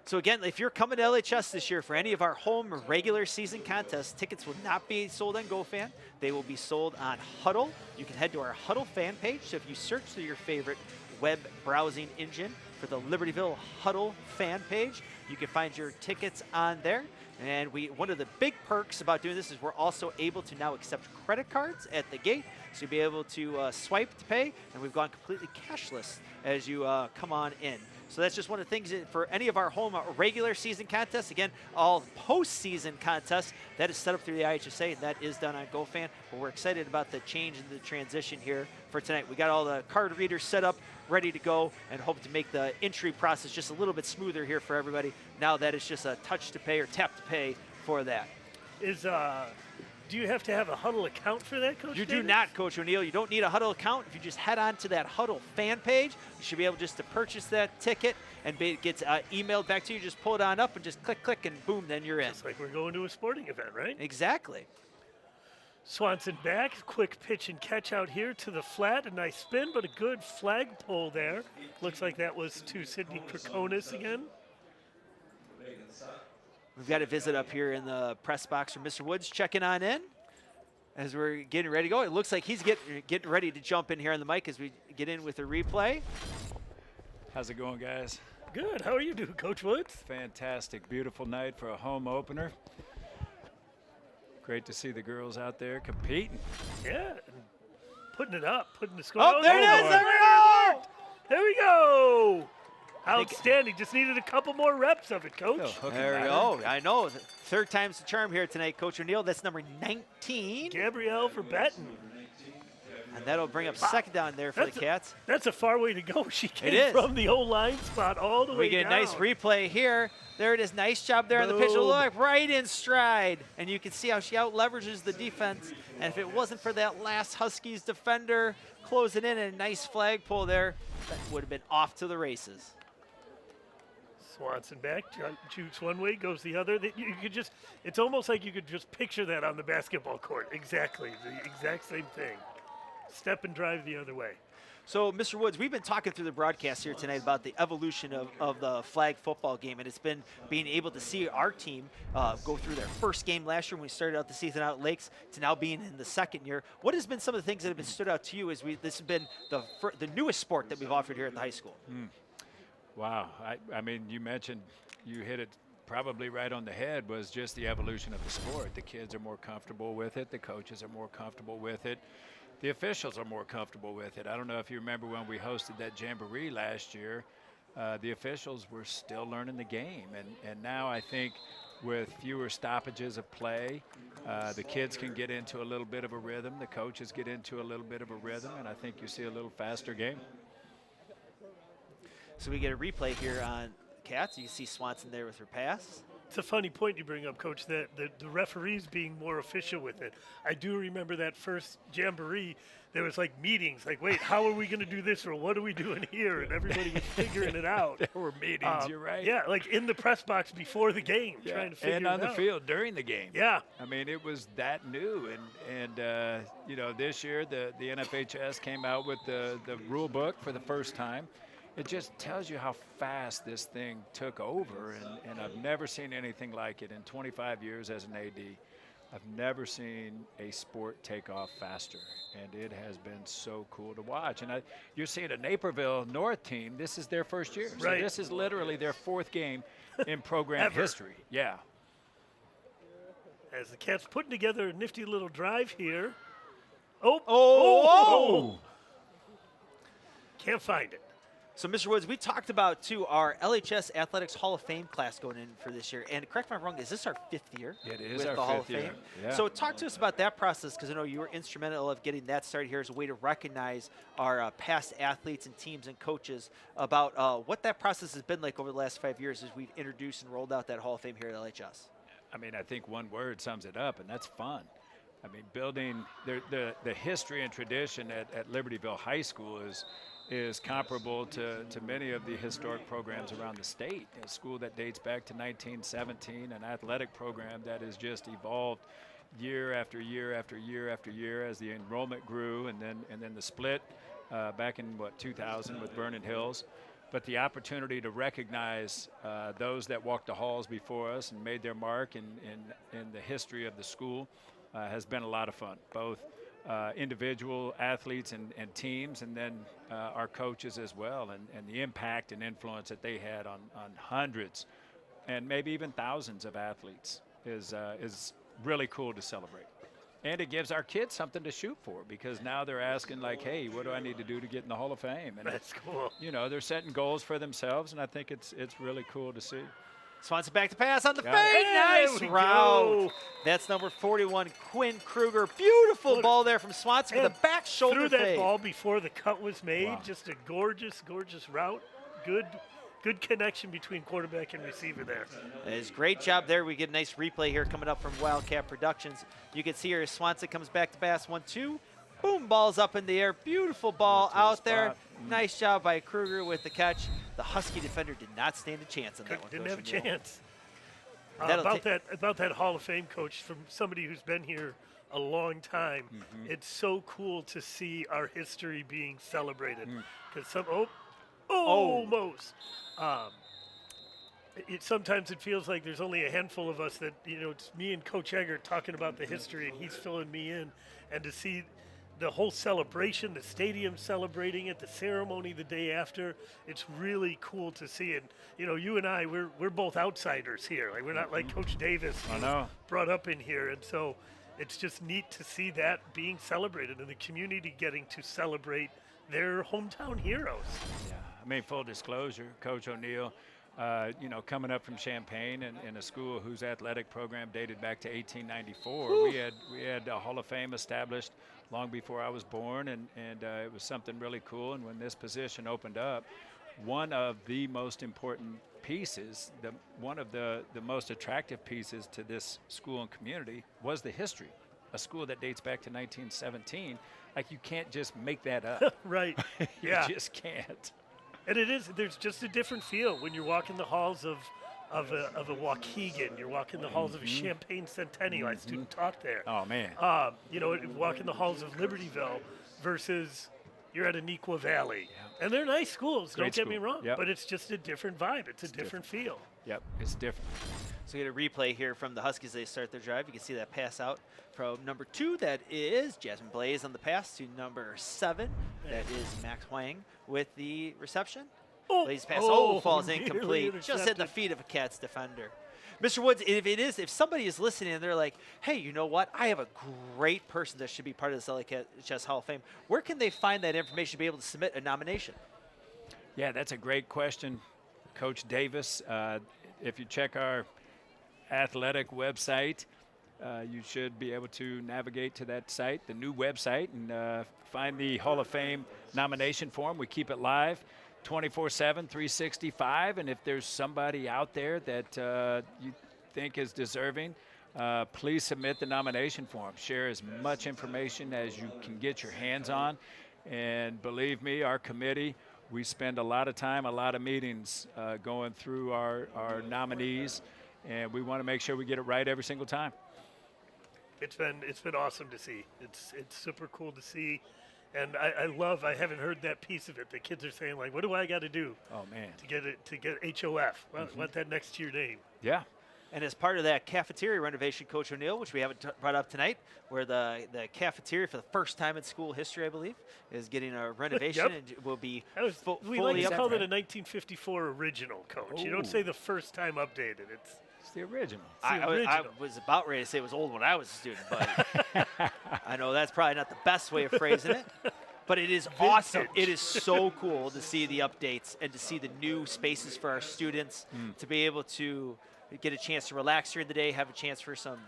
So again, if you're coming to LHS this year for any of our home or regular season contests, tickets will not be sold on GoFan. They will be sold on Huddle. You can head to our Huddle fan page. So if you search through your favorite web browsing engine for the Libertyville Huddle fan page, you can find your tickets on there. And one of the big perks about doing this is we're also able to now accept credit cards at the gate. So you'll be able to swipe to pay, and we've gone completely cashless as you come on in. So that's just one of the things for any of our home regular season contests. Again, all postseason contests, that is set up through the IHSA, and that is done on GoFan. But we're excited about the change and the transition here for tonight. We got all the card readers set up, ready to go, and hope to make the entry process just a little bit smoother here for everybody. Now that it's just a touch to pay or tap to pay for that. Do you have to have a Huddle account for that, Coach? You do Davis? not, Coach O'Neill. You don't need a Huddle account. If you just head on to that Huddle fan page, you should be able just to purchase that ticket, and it gets emailed back to you. Just pull it on up and just click, and boom, then you're in. It's like we're going to a sporting event, right? Exactly. Swanson back, quick pitch and catch out here to the flat. A nice spin, but a good flagpole there. Looks like that was to Sydney Krakonis again. We've got a visit up here in the press box from Mr. Woods checking on in as we're getting ready to go. It looks like he's getting ready to jump in here on the mic as we get in with a replay. How's it going, guys? Good. How are you doing, Coach Woods? Fantastic. Beautiful night for a home opener. Great to see the girls out there competing. Yeah. Putting it up, putting the score. Oh, there it is. Lord. There we go. There we go. Outstanding. Just needed a couple more reps of it, Coach. There we go. I know. Third time's the charm here tonight, Coach O'Neill. That's number 19. Gabrielle for Benton. And that'll bring up second down there for the Cats. That's a far way to go. She came is. from the old line spot all the way We get down. a nice replay here. There it is. Nice job there on the pitch. Boom. Look, right in stride. And you can see how she out-leverages the defense. And if it wasn't for that last Huskies defender closing in and a nice flagpole there, that would have been off to the races. Swanson back, shoots one way, goes the other. You could just, it's almost like you could just picture that on the basketball court. Exactly, the exact same thing. Step and drive the other way. So, Mr. Woods, we've been talking through the broadcast here tonight about the evolution of the flag football game, and it's been being able to see our team go through their first game last year when we started out the season out at Lakes to now being in the second year. What has been some of the things that have been stood out to you as this has been the newest sport that we've offered here at the high school? Wow. I mean, you mentioned, you hit it probably right on the head, was just the evolution of the sport. The kids are more comfortable with it. The coaches are more comfortable with it. The officials are more comfortable with it. I don't know if you remember when we hosted that jamboree last year, the officials were still learning the game. And now I think with fewer stoppages of play, the kids can get into a little bit of a rhythm. The coaches get into a little bit of a rhythm, and I think you see a little faster game. So we get a replay here on Cats. You can see Swanson there with her pass. It's a funny point you bring up, Coach, that the referees being more official with it. I do remember that first jamboree, there was like meetings, like, wait, how are we going to do this, or what are we doing here? And everybody was figuring it out. There were meetings, you're right. Yeah, like in the press box before the game, trying to figure it out. And on the field during the game. Yeah. I mean, it was that new. And you know, this year the NFHS came out with the rule book for the first time. It just tells you how fast this thing took over, and I've never seen anything like it in 25 years as an AD. I've never seen a sport take off faster, and it has been so cool to watch. And you're seeing a Naperville North team. This is their first year. Right. So this is literally their fourth game in program history. Yeah. As the Cats putting together a nifty little drive here. Can't find it. So, Mr. Woods, we talked about, too, our LHS Athletics Hall of Fame class going in for this year. And correct me if I'm wrong, is this our 5th year? It is with our the Hall 5th of year. Fame? Yeah. So talk to us about that process, because I know you were instrumental of getting that started here as a way to recognize our past athletes and teams and coaches, about what that process has been like over the last 5 years as we've introduced and rolled out that Hall of Fame here at LHS. I mean, I think one word sums it up, and that's fun. I mean, building the history and tradition at Libertyville High School is comparable to many of the historic programs around the state. A school that dates back to 1917, an athletic program that has just evolved year after year after year after year as the enrollment grew, and then the split back in 2000 with Vernon Hills. But the opportunity to recognize those that walked the halls before us and made their mark in the history of the school has been a lot of fun, both individual athletes and teams, and then our coaches as well, and the impact and influence that they had on hundreds and maybe even thousands of athletes is really cool to celebrate. And it gives our kids something to shoot for, because now they're asking, like, hey, what do I need to do to get in the Hall of Fame? And that's cool. You know, they're setting goals for themselves, and I think it's really cool to see. Swanson back to pass on the fade. There Nice we route. go. That's number 41, Quinn Kruger. Beautiful ball there from Swanson with a back shoulder threw that fade. ball before the cut was made. Wow. Just a gorgeous, gorgeous route. Good connection between quarterback and receiver there. That is great job there. We get a nice replay here coming up from Wildcat Productions. You can see here as Swanson comes back to pass 1-2. Boom, ball's up in the air. Beautiful ball out there. Nice job by Kruger with the catch. The Husky defender did not stand a chance on that one. Didn't have a chance. That'll About that Hall of Fame, Coach, from somebody who's been here a long time, it's so cool to see our history being celebrated. Because almost. Sometimes it feels like there's only a handful of us that, it's me and Coach Eggert talking about the history, and he's filling me in. And to see the whole celebration, the stadium celebrating it, the ceremony the day after, it's really cool to see it. You and I, we're both outsiders here. Like, we're not like Coach Davis, who was brought up in here. And so it's just neat to see that being celebrated and the community getting to celebrate their hometown heroes. Yeah, I mean, full disclosure, Coach O'Neill, coming up from Champaign in a school whose athletic program dated back to 1894. Woo. We had a Hall of Fame established long before I was born, and it was something really cool. And when this position opened up, one of the most important pieces, one of the most attractive pieces to this school and community was the history. A school that dates back to 1917, like, you can't just make that up. Right. You Yeah. just can't. And there's just a different feel when you're walking the halls of a Waukegan. You're walking the halls of a Champaign Centennial. I student taught there. Oh, man. Walking the halls of Libertyville versus you're at Aniqua Valley. Yeah. And they're nice schools, Great don't get me school. wrong. Yep. But it's just a different vibe. It's a different feel. Yep, it's different. So we get a replay here from the Huskies. They start their drive. You can see that pass out from number 2. That is Jasmine Blaze on the pass to number 7. That is Max Huang with the reception. Lays pass. Oh, Falls nearly incomplete. Just at the intercepted. feet of a Cats defender. Mr. Woods, if somebody is listening and they're like, hey, you know what? I have a great person that should be part of this LHS Hall of Fame. Where can they find that information to be able to submit a nomination? Yeah, that's a great question, Coach Davis. If you check our athletic website, you should be able to navigate to that site, the new website, and find the Hall of Fame nomination form. We keep it live 24/7, 365, and if there's somebody out there that you think is deserving, please submit the nomination form. Share as much information as you can get your hands on, and believe me, our committee, we spend a lot of time, a lot of meetings going through our nominees, and we want to make sure we get it right every single time. It's been awesome to see. It's super cool to see, and I haven't heard that piece of it. The kids are saying like, what do I got to do? Oh man, to get HOF? Well, want that next to your name? Yeah. And as part of that cafeteria renovation, Coach O'Neill, which we haven't brought up tonight, where the cafeteria for the first time in school history, I believe, is getting a renovation Yep. and will be We fully like to up. call it a 1954 original, Coach. You don't Ooh. say the first time updated. It's the original. the I original. was about ready to say it was old when I was a student, but I know that's probably not the best way of phrasing it. But it is awesome. It is so cool to see the updates and to see the new spaces for our students, to be able to get a chance to relax during the day, have a chance for some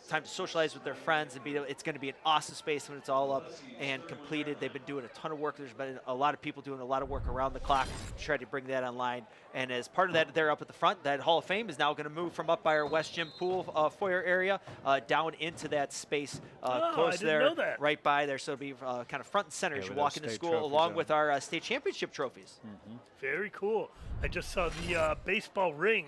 time to socialize with their friends, and it's going to be an awesome space when it's all up and completed. They've been doing a ton of work. There's been a lot of people doing a lot of work around the clock to try to bring that online. And as part of that, they're up at the front. That Hall of Fame is now going to move from up by our West Gym pool foyer area down into that space close I didn't there, know that. right by there. So it'll be kind of front and center as you with walk those into state school, trophies along on. with our state championship trophies. Very cool. I just saw the baseball ring,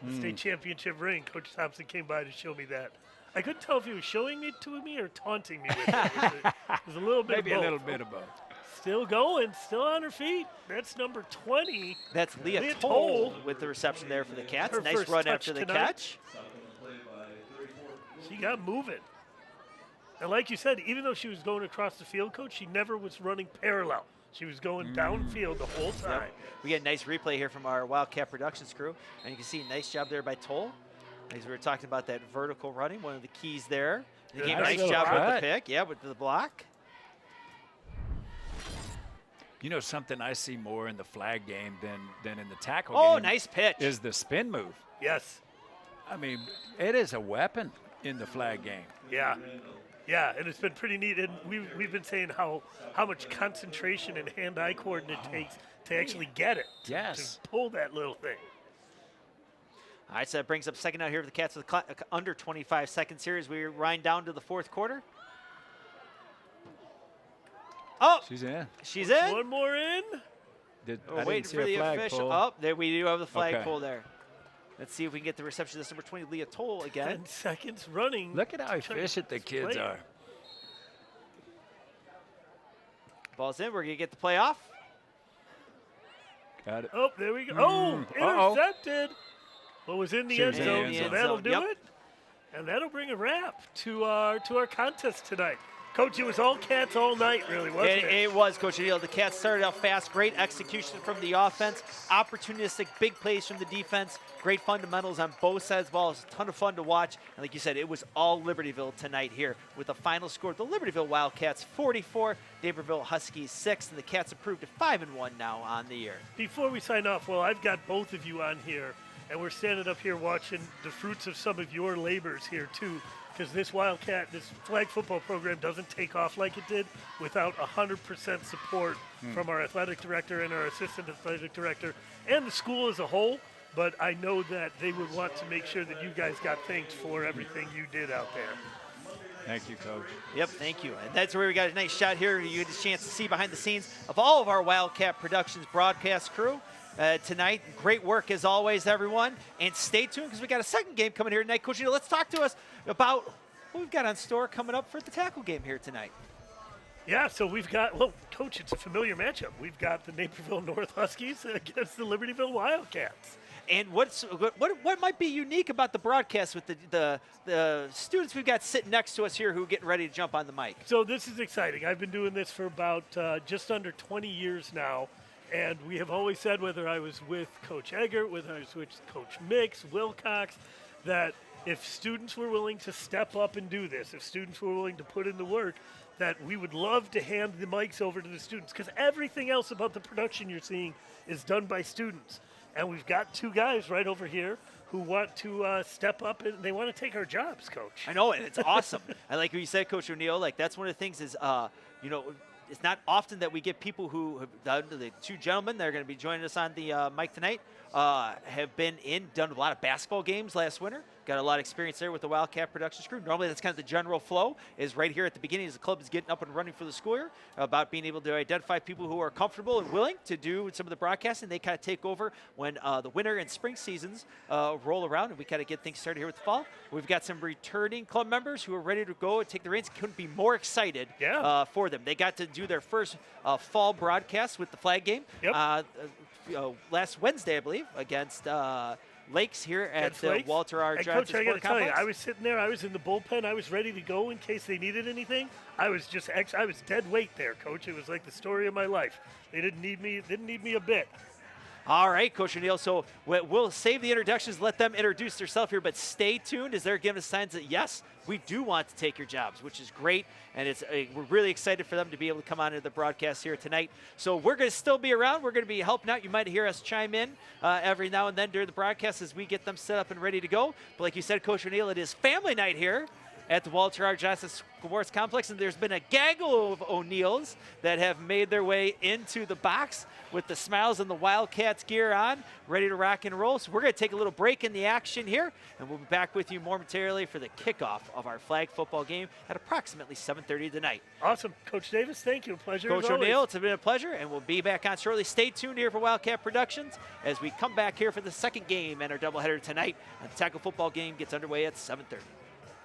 the state championship ring. Coach Thompson came by to show me that. I couldn't tell if he was showing it to me or taunting me with it. It was a little bit Maybe of a both. little bit of both. Still going, still on her feet. That's number 20. That's Leah Leah Toll Toll. with the reception there for the Cats. Her Nice first run touch after the tonight. catch. She got moving. And like you said, even though she was going across the field, Coach, she never was running parallel. She was going downfield the whole time. Yep. We get a nice replay here from our Wildcat Productions crew. And you can see, nice job there by Toll. As we were talking about that vertical running, one of the keys there. And Yeah, again, nice nice job with block. the pick. Yeah, with the block. You know, something I see more in the flag game than in the tackle Oh, game nice pitch. is the spin move. Yes. I mean, it is a weapon in the flag game. Yeah. Yeah, and it's been pretty neat. And we've been saying how much concentration and hand-eye coordinate it takes to actually get it. Yes. To pull that little thing. All right, so that brings up second out here for the Cats with the under 25-second series. We wind down to the fourth quarter. Oh, She's in. she's in. One more in. We're I didn't waiting see for a the flag official. pull. Oh, there we do have the flag Okay. pull there. Let's see if we can get the reception of this number 20, Leah Toll, again. 10 seconds running. Look at how Trying to efficient the kids play it. are. Ball's in. We're going to get the play off. Got it. Oh, there we go. Oh, Uh-oh. intercepted. Well, was in the She end was in the zone, end so zone. that'll do Yep. it. And that'll bring a wrap to our contest tonight. Coach, it was all Cats all night, really, wasn't it? It was, Coach O'Neill. The Cats started out fast. Great execution from the offense. Opportunistic, big plays from the defense. Great fundamentals on both sides of the ball. It was a ton of fun to watch. And like you said, it was all Libertyville tonight here with the final score. The Libertyville Wildcats 44, Naperville Huskies 6, and the Cats improved to 5-1 now on the year. Before we sign off, well, I've got both of you on here, and we're standing up here watching the fruits of some of your labors here, too, because this Wildcat, this flag football program doesn't take off like it did without 100% support from our athletic director and our assistant athletic director and the school as a whole. But I know that they would want to make sure that you guys got thanked for everything you did out there. Thank you, Coach. Yep, thank you. And that's where we got a nice shot here. You get a chance to see behind the scenes of all of our Wildcat Productions broadcast crew tonight. Great work as always, everyone. And stay tuned because we got a second game coming here tonight. Coach, let's talk to us about what we've got on store coming up for the tackle game here tonight. Yeah, so we've got, well, Coach, it's a familiar matchup. We've got the Naperville North Huskies against the Libertyville Wildcats. And what might be unique about the broadcast with the students we've got sitting next to us here who are getting ready to jump on the mic? So this is exciting. I've been doing this for about just under 20 years now, And we have always said, whether I was with Coach Eggert, whether I was with Coach Mix, Wilcox, that if students were willing to step up and do this, if students were willing to put in the work, that we would love to hand the mics over to the students, because everything else about the production you're seeing is done by students. And we've got 2 guys right over here who want to step up, and they want to take our jobs, Coach. I know, and it's awesome. I like what you said, Coach O'Neill. Like, that's one of the things is, you know, it's not often that we get people who have done, the 2 gentlemen that are going to be joining us on the mic tonight, have done a lot of basketball games last winter. Got a lot of experience there with the Wildcat production crew. Normally, that's kind of the general flow, is right here at the beginning as the club is getting up and running for the school year, about being able to identify people who are comfortable and willing to do some of the broadcasting. They kind of take over when the winter and spring seasons roll around, and we kind of get things started here with the fall. We've got some returning club members who are ready to go and take the reins. Couldn't be more excited for them. They got to do their first fall broadcast with the flag game last Wednesday, I believe, against Lakes here at the Walter R. Johnson Coach, I got to tell you, Complex. I was sitting there. I was in the bullpen. I was ready to go in case they needed anything. I was dead weight there, Coach. It was like the story of my life. They didn't need me a bit. All right, Coach O'Neill. So we'll save the introductions, let them introduce themselves here, but stay tuned as they're giving us signs that, yes, we do want to take your jobs, which is great. And we're really excited for them to be able to come on into the broadcast here tonight. So we're going to still be around. We're going to be helping out. You might hear us chime in every now and then during the broadcast as we get them set up and ready to go. But like you said, Coach O'Neill, it is family night here at the Walter R. Johnson Sports Complex, and there's been a gaggle of O'Neills that have made their way into the box with the smiles and the Wildcats gear on, ready to rock and roll. So we're going to take a little break in the action here, and we'll be back with you momentarily for the kickoff of our flag football game at approximately 7:30 tonight. Awesome. Coach Davis, thank you. Pleasure Coach as always. O'Neill, it's been a pleasure, and we'll be back on shortly. Stay tuned here for Wildcat Productions as we come back here for the second game and our doubleheader tonight. And the tackle football game gets underway at 7:30.